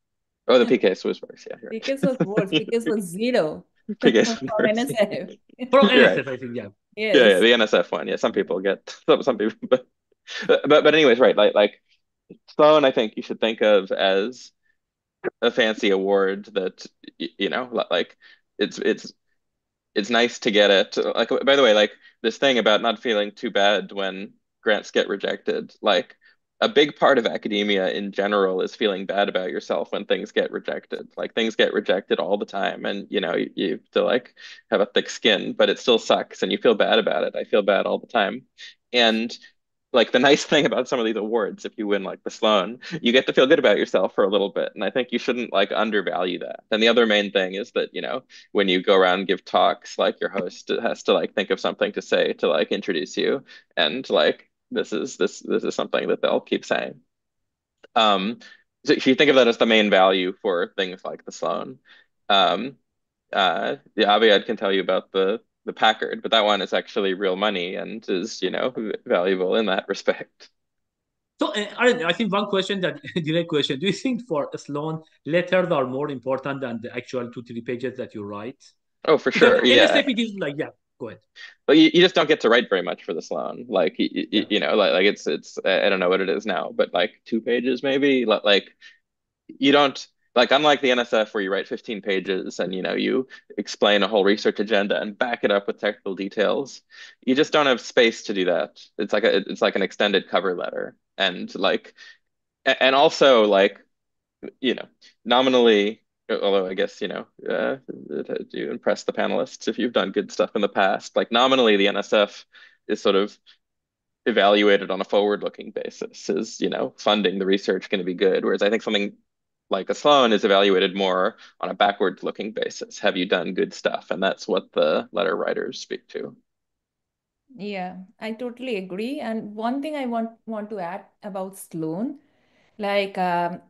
Speaker 1: Oh, the PECASE was worse. Yeah, right.
Speaker 3: PECASE was worse. PECASE was zero
Speaker 1: PECASE
Speaker 3: from
Speaker 1: was worse.
Speaker 3: NSF.
Speaker 2: From
Speaker 1: You're right.
Speaker 2: NSF, I think, yeah.
Speaker 1: Yeah,
Speaker 3: Yes.
Speaker 1: the NSF one. Yeah, some people get some people, but anyways, right? Like Sloan, I think you should think of as a fancy award that like it's nice to get it. Like, by the way, like this thing about not feeling too bad when grants get rejected, like a big part of academia in general is feeling bad about yourself when things get rejected. Like things get rejected all the time, and you have to like have a thick skin, but it still sucks and you feel bad about it. I feel bad all the time. And like the nice thing about some of these awards, if you win like the Sloan, you get to feel good about yourself for a little bit. And I think you shouldn't like undervalue that. And the other main thing is that, when you go around and give talks, like your host has to like think of something to say to like introduce you. And like this is something that they'll keep saying. So if you think of that as the main value for things like the Sloan. Um, yeah, Aviad can tell you about the Packard, but that one is actually real money and is, valuable in that respect.
Speaker 2: So I think one question, that direct question: do you think for Sloan letters are more important than the actual 2-3 pages that you write?
Speaker 1: Oh, for
Speaker 2: Because
Speaker 1: sure. Yeah.
Speaker 2: NSF it is like, yeah, go ahead.
Speaker 1: But you just don't get to write very much for the Sloan. Like,
Speaker 2: Yeah.
Speaker 1: like it's I don't know what it is now, but like 2 pages maybe. Like you don't, like, unlike the NSF where you write 15 pages and you explain a whole research agenda and back it up with technical details. You just don't have space to do that. It's like an extended cover letter. And like, and also like, you know, nominally, although I guess, you impress the panelists if you've done good stuff in the past. Like nominally, the NSF is sort of evaluated on a forward-looking basis. Is, funding the research going to be good? Whereas I think something like a Sloan is evaluated more on a backwards-looking basis. Have you done good stuff? And that's what the letter writers speak to.
Speaker 3: Yeah, I totally agree. And one thing I want to add about Sloan, like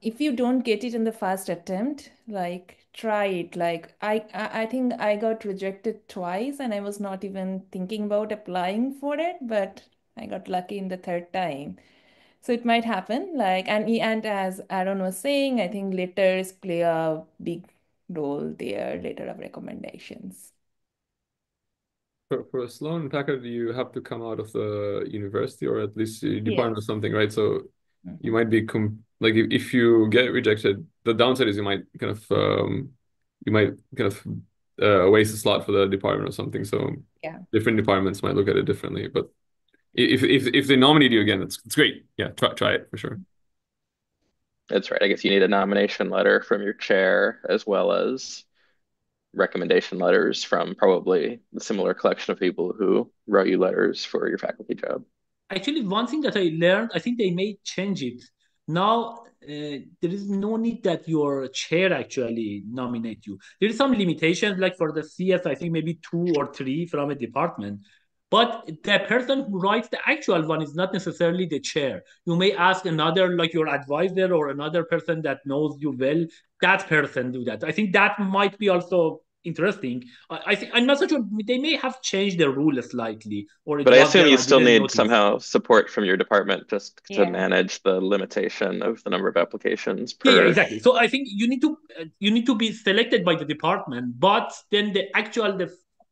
Speaker 3: if you don't get it in the first attempt, like try it. Like I think I got rejected twice and I was not even thinking about applying for it, but I got lucky in the third time. So it might happen. Like, and as Aaron was saying, I think letters play a big role there, letter of recommendations.
Speaker 4: For Sloan Packard, you have to come out of the university or at least the department or
Speaker 3: Yes.
Speaker 4: something, right? So you might be like if you get rejected, the downside is you might kind of waste a slot for the department or something. So
Speaker 3: Yeah.
Speaker 4: different departments might look at it differently. But if they nominate you again, it's great. Yeah, try it for sure.
Speaker 1: That's right. I guess you need a nomination letter from your chair as well as recommendation letters from probably the similar collection of people who wrote you letters for your faculty job.
Speaker 2: Actually, one thing that I learned, I think they may change it. Now, there is no need that your chair actually nominate you. There is some limitations, like for the CS, I think maybe 2 or 3 from a department. But the person who writes the actual one is not necessarily the chair. You may ask another, like your advisor or another person that knows you well, that person do that. I think that might be also interesting. I think I'm not so sure. They may have changed the rule slightly, or it
Speaker 1: But I
Speaker 2: was
Speaker 1: assume
Speaker 2: there.
Speaker 1: you
Speaker 2: I
Speaker 1: still
Speaker 2: didn't
Speaker 1: need
Speaker 2: notice.
Speaker 1: somehow support from your department just to
Speaker 3: Yeah.
Speaker 1: manage the limitation of the number of applications
Speaker 2: Yeah,
Speaker 1: per.
Speaker 2: exactly. So I think you need to be selected by the department, but then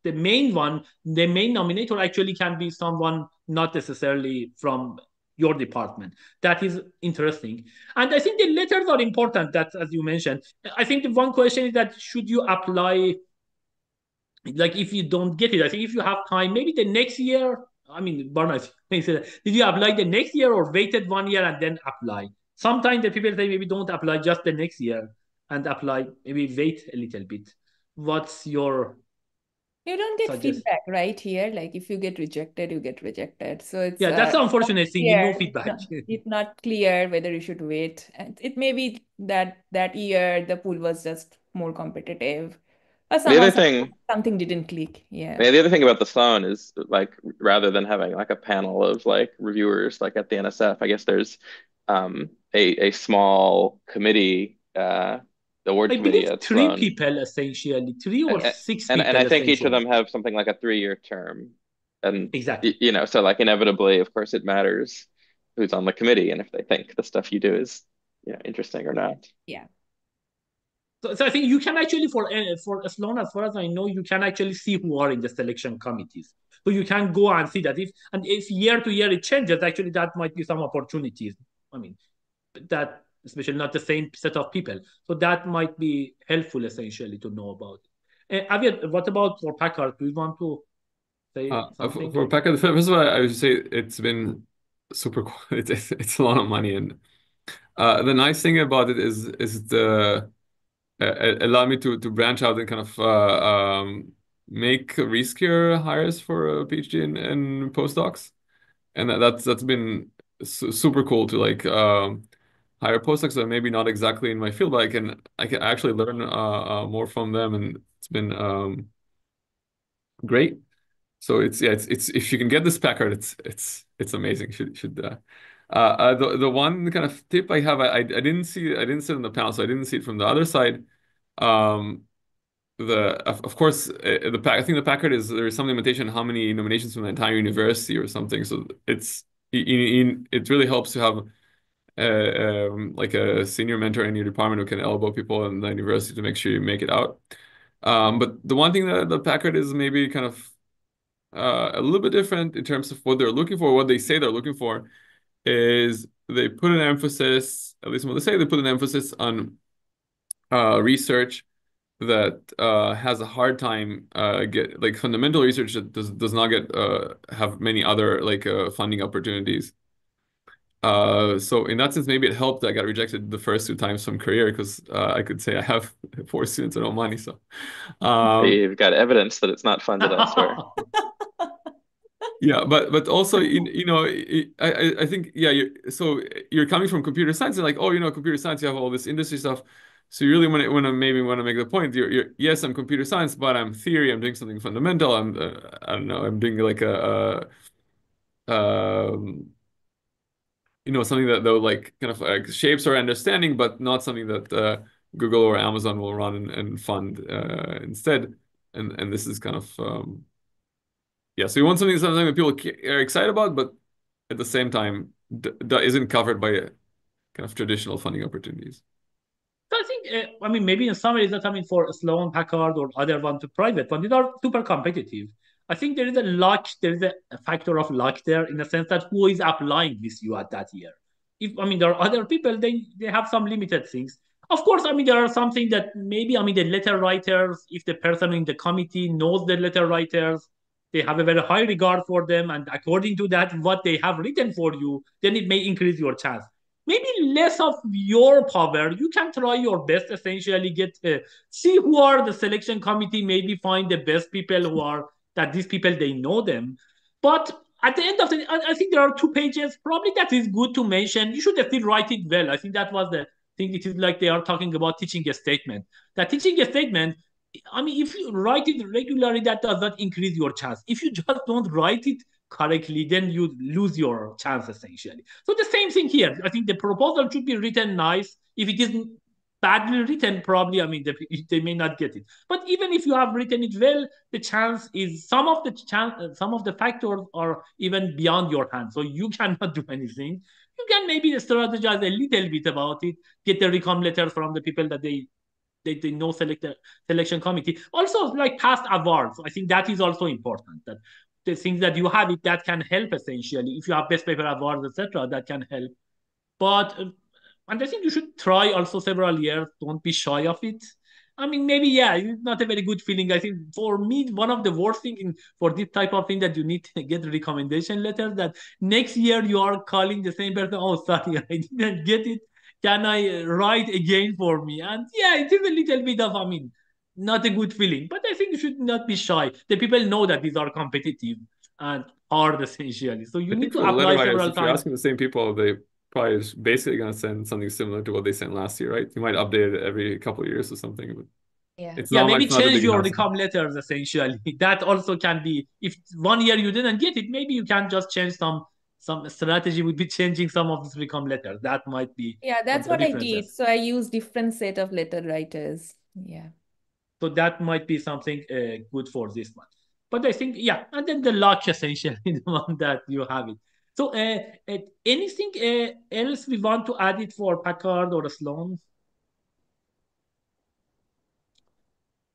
Speaker 2: the main one, the main nominator actually can be someone not necessarily from your department. That is interesting. And I think the letters are important. That, as you mentioned, I think the one question is that should you apply, like if you don't get it, I think if you have time, maybe the next year. I mean, Barnes, did you apply the next year or waited 1 year and then apply? Sometimes the people say maybe don't apply just the next year and apply, maybe wait a little bit. What's your
Speaker 3: You don't get
Speaker 2: suggest?
Speaker 3: feedback right here. Like if you get rejected, you get rejected. So it's
Speaker 2: Yeah, that's the
Speaker 3: not
Speaker 2: unfortunate thing. No
Speaker 3: clear.
Speaker 2: feedback.
Speaker 3: It's not clear whether you should wait. And it may be that that year the pool was just more competitive, or
Speaker 1: The
Speaker 3: somehow
Speaker 1: other thing,
Speaker 3: something didn't click. Yeah.
Speaker 1: the other thing about the Sloan is like rather than having like a panel of like reviewers like at the NSF, I guess there's a small committee, the award
Speaker 2: I
Speaker 1: committee
Speaker 2: believe
Speaker 1: at
Speaker 2: three
Speaker 1: Sloan.
Speaker 2: people essentially, 3 or 6
Speaker 1: And
Speaker 2: people
Speaker 1: I think each of
Speaker 2: essentially.
Speaker 1: them have something like a 3-year term. And
Speaker 2: Exactly.
Speaker 1: so like inevitably, of course, it matters who's on the committee and if they think the stuff you do is, interesting or not.
Speaker 3: Yeah.
Speaker 2: So I think you can actually, for as long as far as I know, you can actually see who are in the selection committees. So you can go and see that if year to year it changes, actually that might be some opportunities. I mean, that especially not the same set of people. So that might be helpful essentially to know about. Aviad, what about for Packard? Do you want to say something?
Speaker 4: For Packard, first of all, I would say it's been super cool. It's a lot of money, and the nice thing about it is the allow me to branch out and kind of make riskier hires for a PhD and postdocs, and that's been super cool to like hire postdocs that maybe not exactly in my field, but I can actually learn more from them, and it's been great. So it's if you can get this Packard, it's amazing. Should the one kind of tip I have, I didn't sit on the panel, so I didn't see it from the other side. Um, of course I think the Packard there's some limitation on how many nominations from the entire university or something. So it really helps to have like a senior mentor in your department who can elbow people in the university to make sure you make it out. But the one thing that the Packard is maybe kind of a little bit different in terms of what they're looking for, what they say they're looking for, is they put an emphasis, at least what they say, they put an emphasis on research that has a hard time get like fundamental research that does not get have many other like funding opportunities. So in that sense, maybe it helped that I got rejected the first 2 times from career because I could say I have 4 students and no money. So
Speaker 1: You've got evidence that it's not funded elsewhere.
Speaker 4: Yeah, but also I think so you're coming from computer science and like computer science you have all this industry stuff, so you really want to make the point you're yes, I'm computer science, but I'm theory, I'm doing something fundamental, I don't know, I'm doing like something that though like kind of like shapes our understanding, but not something that Google or Amazon will run and fund instead, and this is kind of yeah, so you want something that people are excited about, but at the same time isn't covered by kind of traditional funding opportunities.
Speaker 2: So I think, I mean, maybe in some ways that, I mean, for Sloan, Packard, or other one to private one, these are super competitive. I think there is a factor of luck there in the sense that who is applying with you at that year. If I mean there are other people, they have some limited things. Of course, I mean there are something that maybe I mean the letter writers, if the person in the committee knows the letter writers, they have a very high regard for them, and according to that, what they have written for you, then it may increase your chance. Maybe less of your power. You can try your best, essentially get see who are the selection committee, maybe find the best people who are that these people they know them. But at the end of the, I think there are 2 pages. Probably that is good to mention. You should still write it well. I think that was the thing. It is like they are talking about teaching a statement. That teaching a statement. I mean, if you write it regularly, that does not increase your chance. If you just don't write it correctly, then you lose your chance essentially. So the same thing here. I think the proposal should be written nice. If it is badly written, probably I mean they may not get it. But even if you have written it well, the chance is some of the factors are even beyond your hand. So you cannot do anything. You can maybe strategize a little bit about it, get the recom letters from the people that they know select the selection committee. Also, like past awards, I think that is also important. That the things that you have it that can help essentially. If you have best paper awards, etc., that can help. But and I think you should try also several years. Don't be shy of it. I mean, maybe yeah, it's not a very good feeling. I think for me, one of the worst thing for this type of thing that you need to get recommendation letters. That next year you are calling the same person. Oh, sorry, I didn't get it. Can I write again for me? And yeah, it is a little bit of, I mean, not a good feeling. But I think you should not be shy. The people know that these are competitive and hard essentially. So you
Speaker 4: I
Speaker 2: need
Speaker 4: think
Speaker 2: to
Speaker 4: for letter
Speaker 2: apply
Speaker 4: writers,
Speaker 2: several
Speaker 4: if you're
Speaker 2: times.
Speaker 4: asking the same people, they probably is basically going to send something similar to what they sent last year, right? You might update it every couple of years or something, but
Speaker 3: Yeah.
Speaker 4: it's
Speaker 2: Yeah,
Speaker 4: not like
Speaker 2: maybe
Speaker 4: it's not a
Speaker 2: change
Speaker 4: big
Speaker 2: your
Speaker 4: hassle.
Speaker 2: recom letters essentially. That also can be if one year you didn't get it, maybe you can just change some strategy would be changing some of these recom letters. That might be
Speaker 3: Yeah,
Speaker 2: one
Speaker 3: that's
Speaker 2: of the
Speaker 3: what I did.
Speaker 2: differences.
Speaker 3: So I use different set of letter writers. Yeah.
Speaker 2: So that might be something good for this one. But I think yeah, and then the luck essentially the one that you have it. So anything else we want to add it for Packard or Sloan?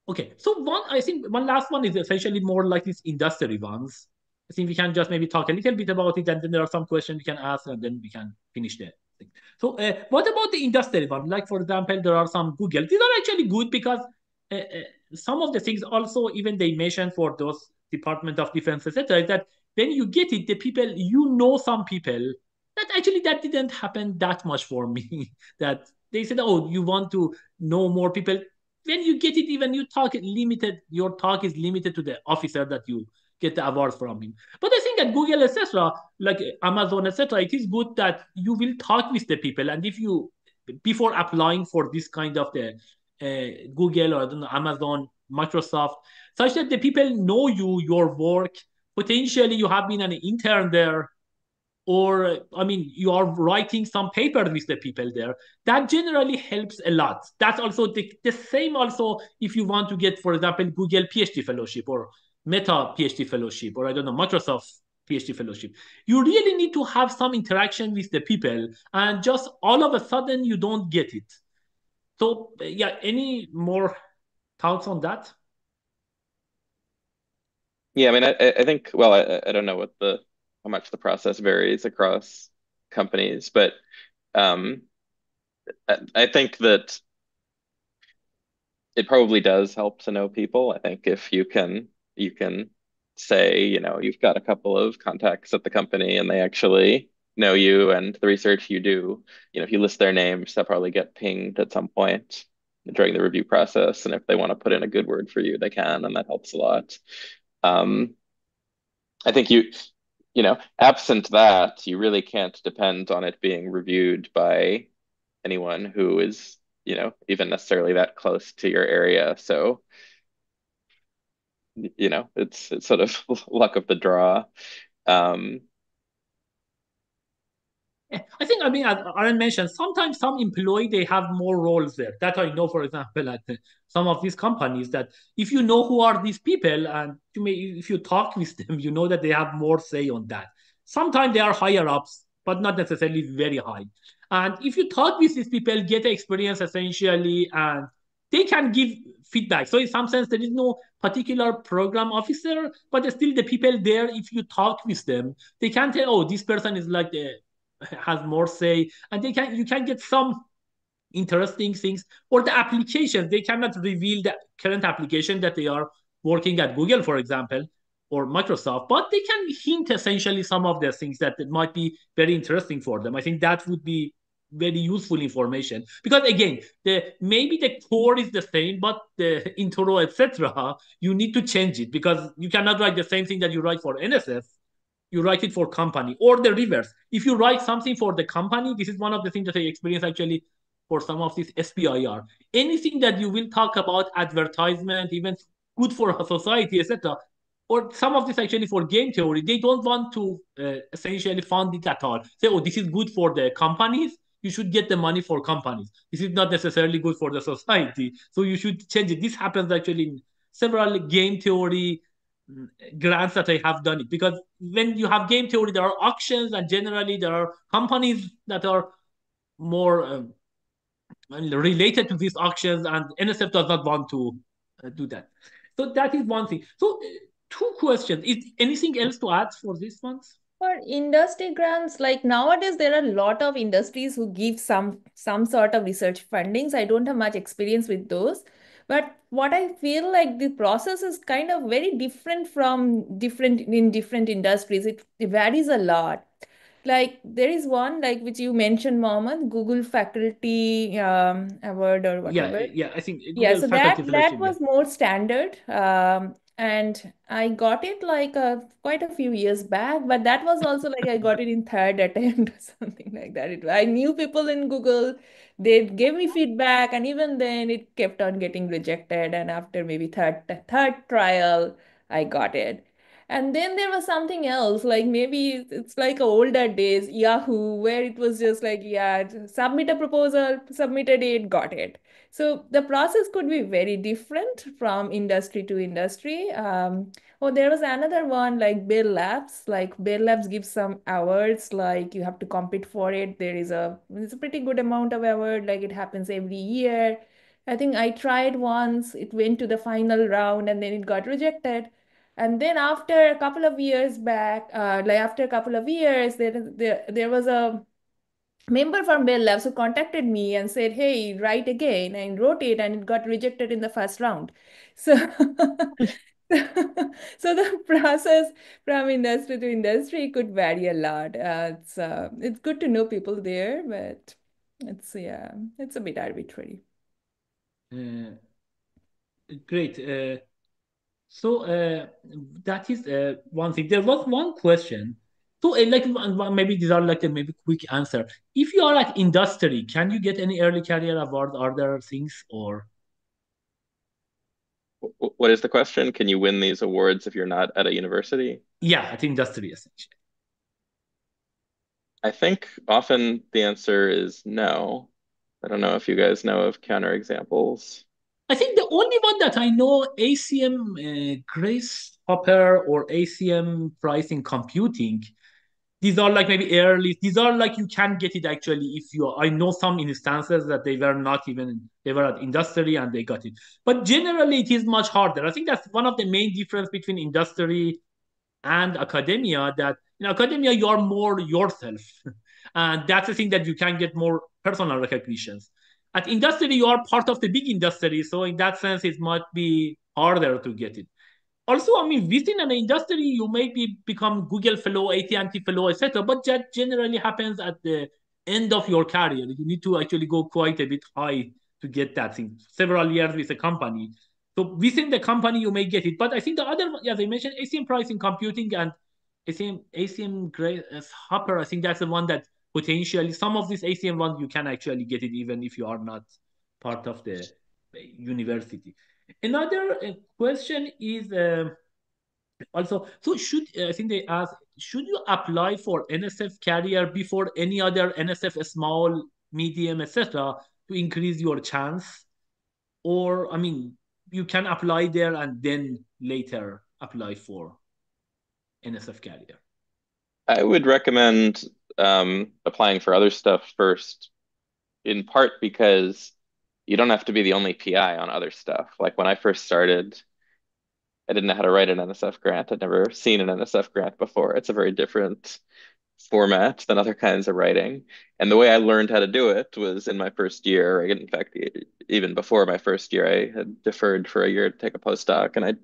Speaker 2: Okay, so I think one last one is essentially more like these industry ones. I think we can just maybe talk a little bit about it, and then there are some questions we can ask, and then we can finish the thing. So, what about the industry one? Like, for example, there are some Google. These are actually good because some of the things also even they mention for those Department of Defense, etc., is that when you get it, the people you know some people that actually that didn't happen that much for me. That they said, oh, you want to know more people when you get it, even your talk is limited to the officer that you get the awards from him. But I think at Google, etc., like Amazon, etc., it is good that you will talk with the people. And if you, before applying for this kind of the Google or I don't know, Amazon, Microsoft, such that the people know you, your work, potentially you have been an intern there, or I mean you are writing some paper with the people there, that generally helps a lot. That's also the same also if you want to get, for example, Google PhD fellowship or Meta PhD fellowship or I don't know, Microsoft PhD fellowship. You really need to have some interaction with the people, and just all of a sudden you don't get it. So yeah, any more thoughts on that?
Speaker 1: Yeah, I mean, I think, well, I don't know how much the process varies across companies, but um, I think that it probably does help to know people. I think if you can say, you've got a couple of contacts at the company and they actually know you and the research you do, if you list their names, they'll probably get pinged at some point during the review process. And if they want to put in a good word for you, they can, and that helps a lot. Um, I think absent that, you really can't depend on it being reviewed by anyone who is, even necessarily that close to your area. So, it's sort of luck of the draw. Um,
Speaker 2: I think, I mean, as Aaron mentioned, sometimes some employee, they have more roles there. That I know, for example, at some of these companies, that if you know who are these people and if you talk with them, you know that they have more say on that. Sometimes they are higher ups, but not necessarily very high. And if you talk with these people, get experience essentially, and they can give feedback. So in some sense, there is no particular program officer, but still the people there, if you talk with them, they can tell, oh, this person is like has more say, and you can get some interesting things. Or the applications, they cannot reveal the current application that they are working at Google, for example, or Microsoft, but they can hint essentially some of the things that might be very interesting for them. I think that would be very useful information, because again, maybe the core is the same, but the intro, etc., you need to change it, because you cannot write the same thing that you write for NSF, you write it for company, or the reverse. If you write something for the company, this is one of the things that I experienced actually for some of this SPIR. Anything that you will talk about advertisement, even good for society, etc., or some of this actually for game theory, they don't want to essentially fund it at all. Say, oh, this is good for the companies, you should get the money for companies. This is not necessarily good for the society, so you should change it. This happens actually in several game theory grants that I have done it, because when you have game theory, there are auctions, and generally there are companies that are more related to these auctions, and NSF does not want to do that. So that is one thing. So two questions. Is anything else to add for this one?
Speaker 3: For industry grants, like nowadays, there are a lot of industries who give some sort of research fundings. I don't have much experience with those, but what I feel like the process is kind of very different from different industries. It varies a lot. Like there is one like which you mentioned, Mohammed, Google Faculty Award or
Speaker 2: Yeah,
Speaker 3: whatever.
Speaker 2: yeah. I think
Speaker 3: Yeah,
Speaker 2: Google
Speaker 3: so that
Speaker 2: Faculty
Speaker 3: that
Speaker 2: Fellowship. Yeah.
Speaker 3: was more standard, and I got it like quite a few years back. But that was also like I got it in third attempt or something like that. I knew people in Google, they gave me feedback, and even then it kept on getting rejected. And after maybe third trial, I got it. And then there was something else, like maybe it's like older days, Yahoo, where it was just like, yeah, submit a proposal, submitted it, got it. So the process could be very different from industry to industry. Oh, there was another one like Bell Labs. Like Bell Labs gives some awards, like you have to compete for it. It's a pretty good amount of award, like it happens every year. I think I tried once, it went to the final round and then it got rejected. And then after a couple of years back, like after a couple of years, there was a member from Bell Labs who contacted me and said, "Hey, write again," and wrote it, and it got rejected in the first round. So, so the process from industry to industry could vary a lot. It's good to know people there, but it's a bit arbitrary.
Speaker 2: Uh, Great. So that is one thing. There was one question. So maybe these are like a maybe quick answer. If you are at industry, can you get any early career award? Are there things or?
Speaker 1: What is the question? Can you win these awards if you're not at a university?
Speaker 2: Yeah, at industry essentially.
Speaker 1: I think often the answer is no. I don't know if you guys know of counterexamples.
Speaker 2: I think the only one that I know, ACM Grace Hopper or ACM Pricing Computing. These are like maybe early. These are like you can get it actually if you. I know some instances that they were not even they were at industry and they got it. But generally, it is much harder. I think that's one of the main difference between industry and academia. That in academia you are more yourself, and that's the thing that you can get more personal recognitions. At industry, you are part of the big industry, so in that sense, it might be harder to get it. Also, I mean, within an industry, you maybe become Google Fellow, AT&T Fellow, etc. But that generally happens at the end of your career. You need to actually go quite a bit high to get that thing. Several years with a company. So within the company, you may get it. But I think the other, as I mentioned, ACM Pricing Computing and ACM Grace Hopper, I think that's the one that potentially, some of these ACM ones, you can actually get it even if you are not part of the university. Another question is also, so I think they ask, should you apply for NSF career before any other NSF small, medium, etc. to increase your chance? Or, I mean, you can apply there and then later apply for NSF career.
Speaker 1: I would recommend applying for other stuff first, in part because you don't have to be the only PI on other stuff. Like when I first started, I didn't know how to write an NSF grant. I'd never seen an NSF grant before. It's a very different format than other kinds of writing. And the way I learned how to do it was in my first year. In fact, even before my first year, I had deferred for a year to take a postdoc, and I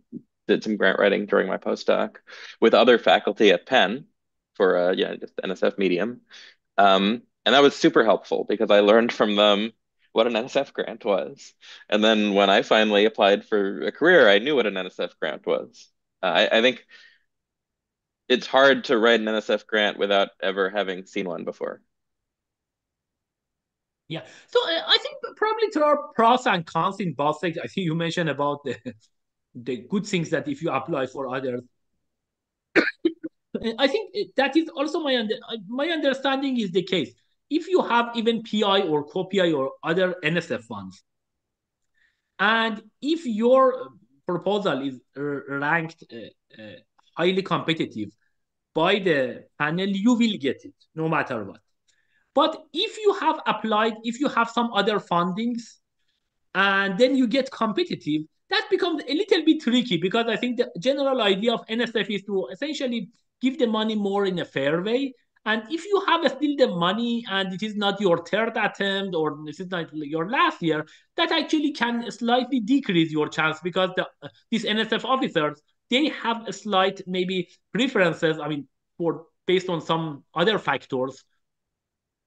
Speaker 1: did some grant writing during my postdoc with other faculty at Penn for just NSF Medium. And that was super helpful because I learned from them what an NSF grant was. And then when I finally applied for a career, I knew what an NSF grant was. I think it's hard to write an NSF grant without ever having seen one before.
Speaker 2: Yeah. So I think probably there are pros and cons in both things. I think you mentioned about the good things that if you apply for others. I think that is also my understanding is the case. If you have even PI or co-PI or other NSF funds, and if your proposal is ranked highly competitive by the panel, you will get it no matter what. But if you have applied, if you have some other fundings, and then you get competitive, that becomes a little bit tricky because I think the general idea of NSF is to essentially give the money more in a fair way. And if you have still the money and it is not your third attempt or this is not your last year, that actually can slightly decrease your chance because these NSF officers, they have a slight maybe preferences, I mean, for based on some other factors.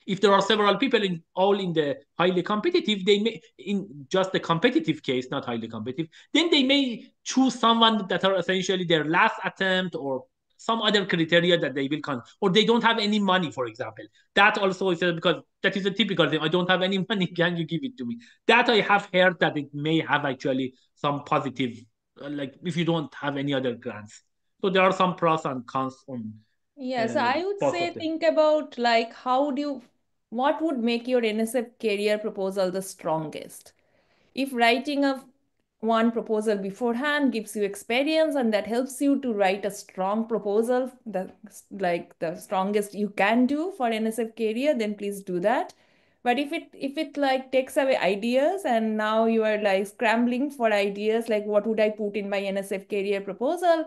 Speaker 2: If there are several people all in the highly competitive, they may, in just the competitive case, not highly competitive, then they may choose someone that are essentially their last attempt or some other criteria that they will or they don't have any money, for example. That also is because that is a typical thing. I don't have any money. Can you give it to me? That I have heard that it may have actually some positive, like if you don't have any other grants. So there are some pros and cons on
Speaker 3: Yeah, so I would
Speaker 2: both
Speaker 3: say
Speaker 2: of them.
Speaker 3: think about like what would make your NSF career proposal the strongest? If writing one proposal beforehand gives you experience and that helps you to write a strong proposal, that's like the strongest you can do for NSF career, then please do that. But if it like takes away ideas and now you are like scrambling for ideas like what would I put in my NSF career proposal,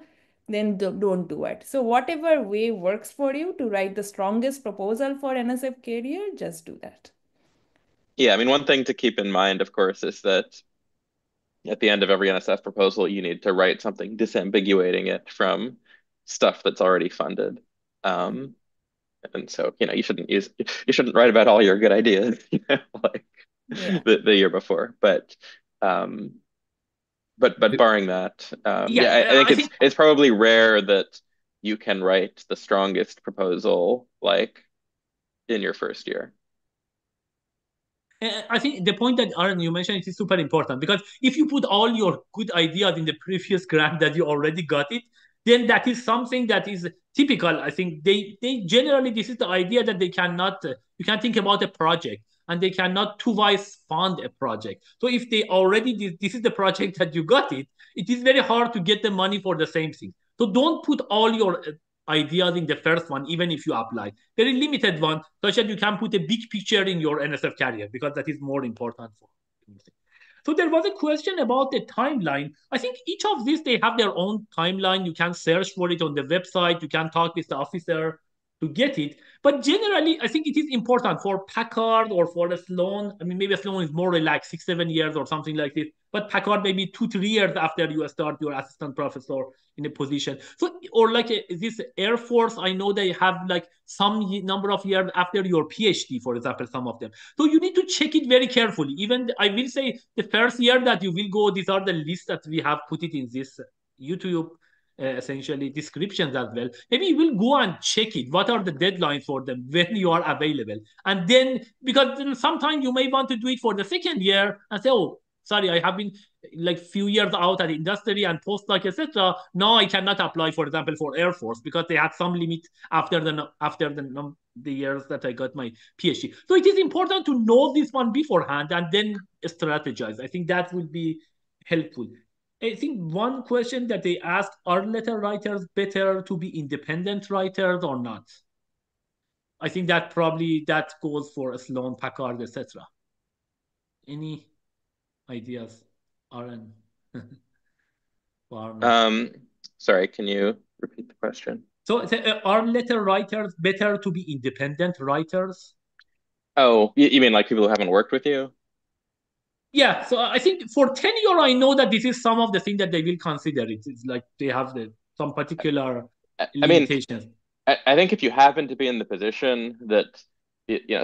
Speaker 3: then don't do it. So whatever way works for you to write the strongest proposal for NSF career, just do that.
Speaker 1: Yeah, I mean, one thing to keep in mind, of course, is that at the end of every NSF proposal, you need to write something disambiguating it from stuff that's already funded. And so, you shouldn't write about all your good ideas, like
Speaker 3: Yeah.
Speaker 1: the year before. Um, but barring that,
Speaker 2: Yeah,
Speaker 1: I think
Speaker 2: I think
Speaker 1: it's probably rare that you can write the strongest proposal like in your first year.
Speaker 2: I think the point that Aaron you mentioned it is super important because if you put all your good ideas in the previous grant that you already got it, then that is something that is typical. I think they generally this is the idea that they cannot you can think about a project and they cannot twice fund a project. So if they already this is the project that you got it, it is very hard to get the money for the same thing. So don't put all your ideas in the first one, even if you apply. Very limited one, such that you can put a big picture in your NSF career because that is more important for. So there was a question about the timeline. I think each of these they have their own timeline. You can search for it on the website. You can talk with the officer to get it. But generally, I think it is important for Packard or for the Sloan. I mean, maybe Sloan is more like 6, 7 years or something like this. But Packard maybe 2, 3 years after you start your assistant professor in a position. So, or like this Air Force, I know they have like some number of years after your PhD, for example, some of them. So you need to check it very carefully. Even I will say the first year that you will go, these are the lists that we have put it in this YouTube essentially descriptions as well. Maybe you will go and check it. What are the deadlines for them when you are available? And then because then sometimes you may want to do it for the second year and say, oh, sorry, I have been like few years out at industry and postdoc, etc. Now I cannot apply, for example, for Air Force because they had some limit after the years that I got my PhD. So it is important to know this one beforehand and then strategize. I think that will be helpful. I think one question that they asked, are letter writers better to be independent writers or not? I think that probably that goes for Sloan, Packard, etc. Any ideas, Aaron?
Speaker 1: Sorry, can you repeat the question?
Speaker 2: So are letter writers better to be independent writers?
Speaker 1: Oh, you mean like people who haven't worked with you?
Speaker 2: Yeah, so I think for tenure, I know that this is some of the things that they will consider. It's like they have some particular
Speaker 1: I mean,
Speaker 2: limitations.
Speaker 1: I think if you happen to be in the position that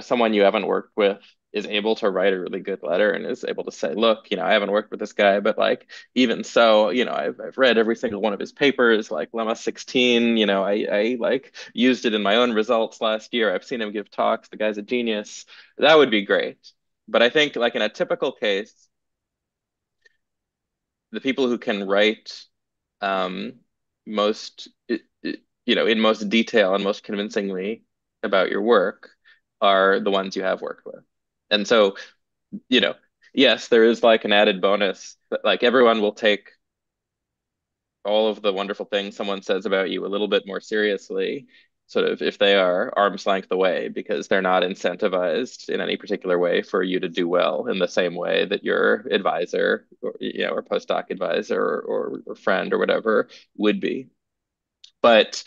Speaker 1: someone you haven't worked with is able to write a really good letter and is able to say, look, I haven't worked with this guy, but like even so, I've read every single one of his papers, like Lemma 16, I like used it in my own results last year. I've seen him give talks. The guy's a genius. That would be great. But I think like in a typical case, the people who can write most in most detail and most convincingly about your work are the ones you have worked with. And so, yes, there is like an added bonus that like everyone will take all of the wonderful things someone says about you a little bit more seriously, sort of if they are arm's length away, because they're not incentivized in any particular way for you to do well in the same way that your advisor or postdoc advisor or friend or whatever would be. But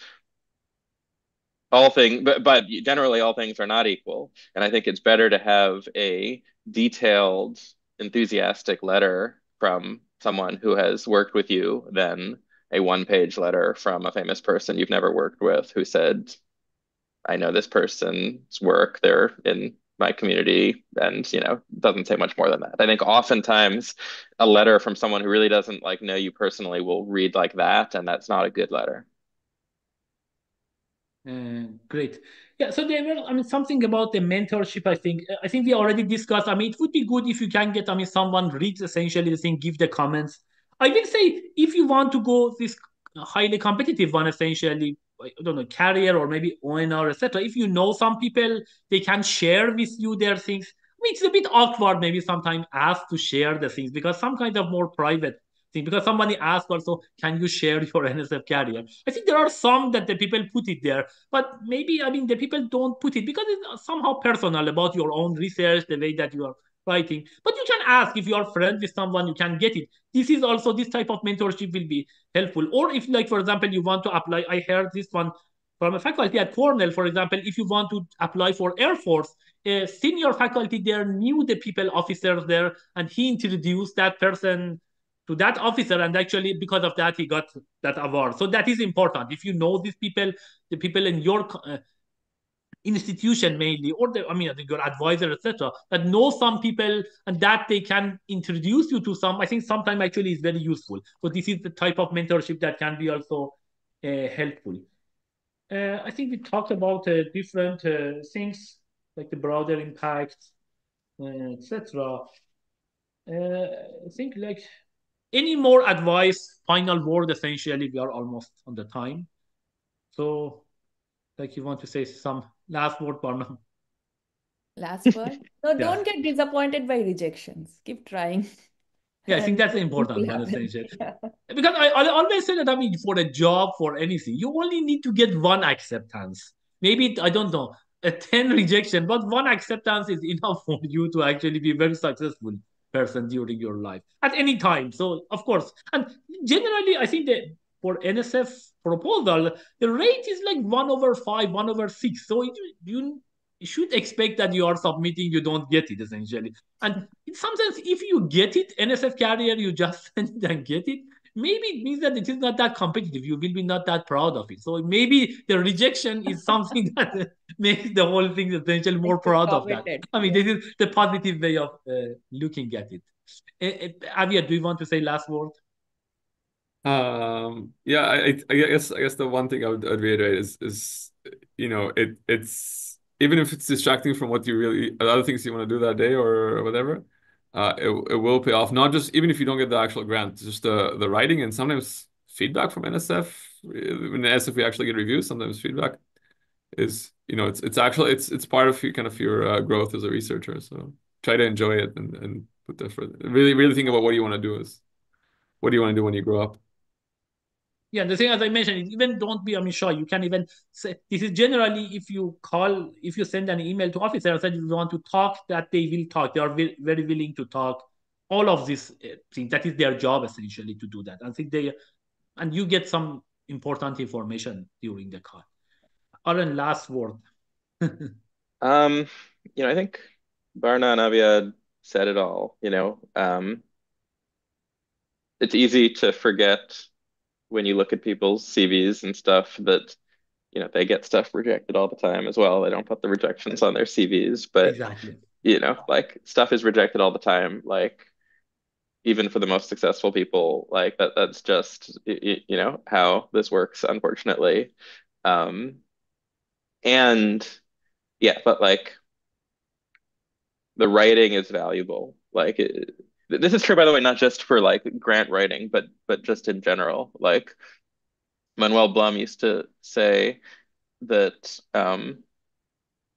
Speaker 1: but generally all things are not equal. And I think it's better to have a detailed, enthusiastic letter from someone who has worked with you than a one-page letter from a famous person you've never worked with who said, I know this person's work, they're in my community, and doesn't say much more than that. I think oftentimes a letter from someone who really doesn't like know you personally will read like that, and that's not a good letter.
Speaker 2: Great. Yeah, so there were, something about the mentorship, I think we already discussed. It would be good if you can get, someone reads essentially the thing, give the comments. I will say, if you want to go this highly competitive one, essentially, I don't know, career or maybe ONR, etc. If you know some people, they can share with you their things. It's a bit awkward, maybe sometimes ask to share the things because some kind of more private thing. Because somebody asked also, can you share your NSF career? I think there are some that the people put it there, but maybe the people don't put it because it's somehow personal about your own research, the way that you are writing. But you can ask if you are friends with someone, you can get it. This is also this type of mentorship will be helpful. Or if, like for example, you want to apply, I heard this one from a faculty at Cornell, for example, if you want to apply for Air Force, a senior faculty there knew the people officers there, and he introduced that person to that officer, and actually because of that he got that award. So that is important. If you know these people, the people in your institution mainly, or I think your advisor, etc., that know some people and that they can introduce you to some. I think sometimes actually is very useful. So this is the type of mentorship that can be also helpful. I think we talked about different things like the broader impact, etc. I think like any more advice, final word, essentially, we are almost on the time. So, like you want to say some last word, Barnum?
Speaker 3: Last word? No,
Speaker 2: Yeah.
Speaker 3: don't get disappointed by rejections. Keep trying.
Speaker 2: Yeah, I think
Speaker 3: And
Speaker 2: that's the important one, essentially. Because I always say that, for a job, for anything, you only need to get one acceptance. Maybe, I don't know, a 10 rejection, but one acceptance is enough for you to actually be a very successful person during your life at any time. So, of course, and generally, I think that for NSF proposal, the rate is like 1/5, 1/6. So you should expect that you are submitting, you don't get it, essentially. And in some sense, if you get it, NSF career, you just send it and get it. Maybe it means that it is not that competitive. You will be not that proud of it. So maybe the rejection is something that makes the whole thing essentially more proud of that. This is the positive way of looking at it. Avia, do you want to say last word?
Speaker 4: Yeah, I guess the one thing I'd reiterate is it's even if it's distracting from what you really other things you want to do that day or whatever, it will pay off. Not just even if you don't get the actual grant, just the writing and sometimes feedback from NSF. In NSF we actually get reviews. Sometimes feedback is it's part of your growth as a researcher. So try to enjoy it and put the effort. Really think about what you want to do what do you want to do when you grow up.
Speaker 2: Yeah, the thing as I mentioned, even don't be shy. You can even say this is generally if you send an email to officers and you want to talk, that they will talk. They are very willing to talk all of these things. That is their job essentially to do that. I think and you get some important information during the call. Aaron, last word.
Speaker 1: I think Barna and Aviad said it all. It's easy to forget when you look at people's CVs and stuff that, they get stuff rejected all the time as well. They don't put the rejections on their CVs, but,
Speaker 2: Exactly.
Speaker 1: like stuff is rejected all the time. Like even for the most successful people, like that's just, how this works, unfortunately. Um, and yeah, but like the writing is valuable. Like this is true, by the way, not just for like grant writing, but just in general. Like Manuel Blum used to say that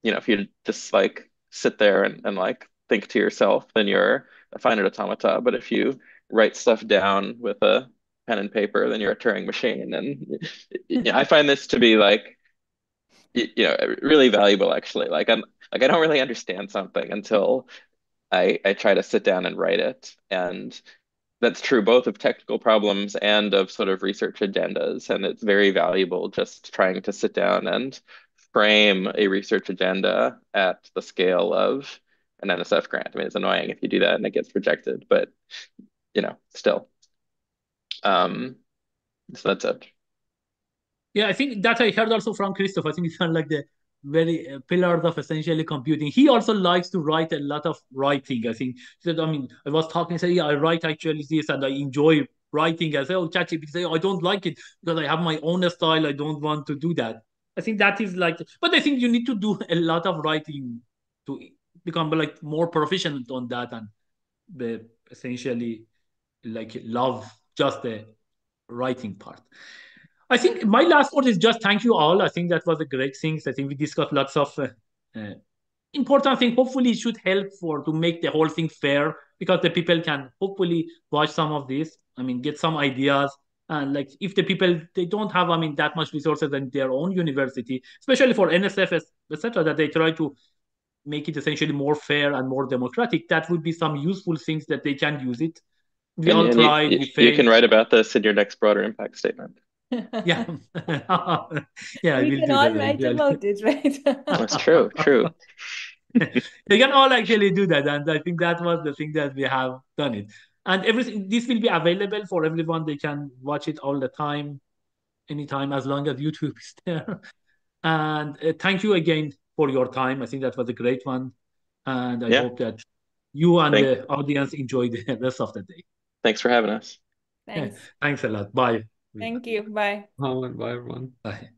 Speaker 1: if you just like sit there and like think to yourself, then you're a finite automata. But if you write stuff down with a pen and paper, then you're a Turing machine. And I find this to be like really valuable actually. Like I don't really understand something until I try to sit down and write it. And that's true both of technical problems and of sort of research agendas. And it's very valuable just trying to sit down and frame a research agenda at the scale of an NSF grant. I mean, it's annoying if you do that and it gets rejected, but still. So that's it.
Speaker 2: Yeah, I think that I heard also from Christoph. I think it's kind of like the very pillars of essentially computing. He also likes to write a lot of writing. I think he said, I mean, I was talking, say, yeah, I write actually this and I enjoy writing. I say, oh, ChatGPT, say, oh, I don't like it because I have my own style. I don't want to do that. I think that is like, but I think you need to do a lot of writing to become like more proficient on that and the essentially like love just the writing part. I think my last word is just thank you all. I think that was a great thing. I think we discussed lots of uh, important things. Hopefully, it should help for to make the whole thing fair because the people can hopefully watch some of this. I mean, get some ideas. And like if the people they don't have, I mean, that much resources in their own university, especially for NSF, etc., that they try to make it essentially more fair and more democratic. That would be some useful things that they can use it. We
Speaker 1: And
Speaker 2: all
Speaker 1: and
Speaker 2: tried, we
Speaker 1: you can
Speaker 2: failed.
Speaker 1: write about this in your next broader impact statement.
Speaker 2: Yeah. Yeah, I
Speaker 3: We
Speaker 2: will
Speaker 3: can
Speaker 2: do
Speaker 3: all
Speaker 2: that
Speaker 3: write
Speaker 2: eventually.
Speaker 3: about it,
Speaker 1: That's
Speaker 3: right?
Speaker 1: true, true.
Speaker 2: They can all actually do that. And I think that was the thing that we have done it. And everything this will be available for everyone. They can watch it all the time, anytime, as long as YouTube is there. And thank you again for your time. I think that was a great one. And I
Speaker 1: Yeah.
Speaker 2: hope that you and
Speaker 1: Thank,
Speaker 2: the audience enjoy the rest of the day.
Speaker 1: thanks for having us.
Speaker 3: Thanks.
Speaker 2: Thanks a lot. Bye.
Speaker 3: Thank you. Bye.
Speaker 4: Bye, everyone.
Speaker 2: Bye.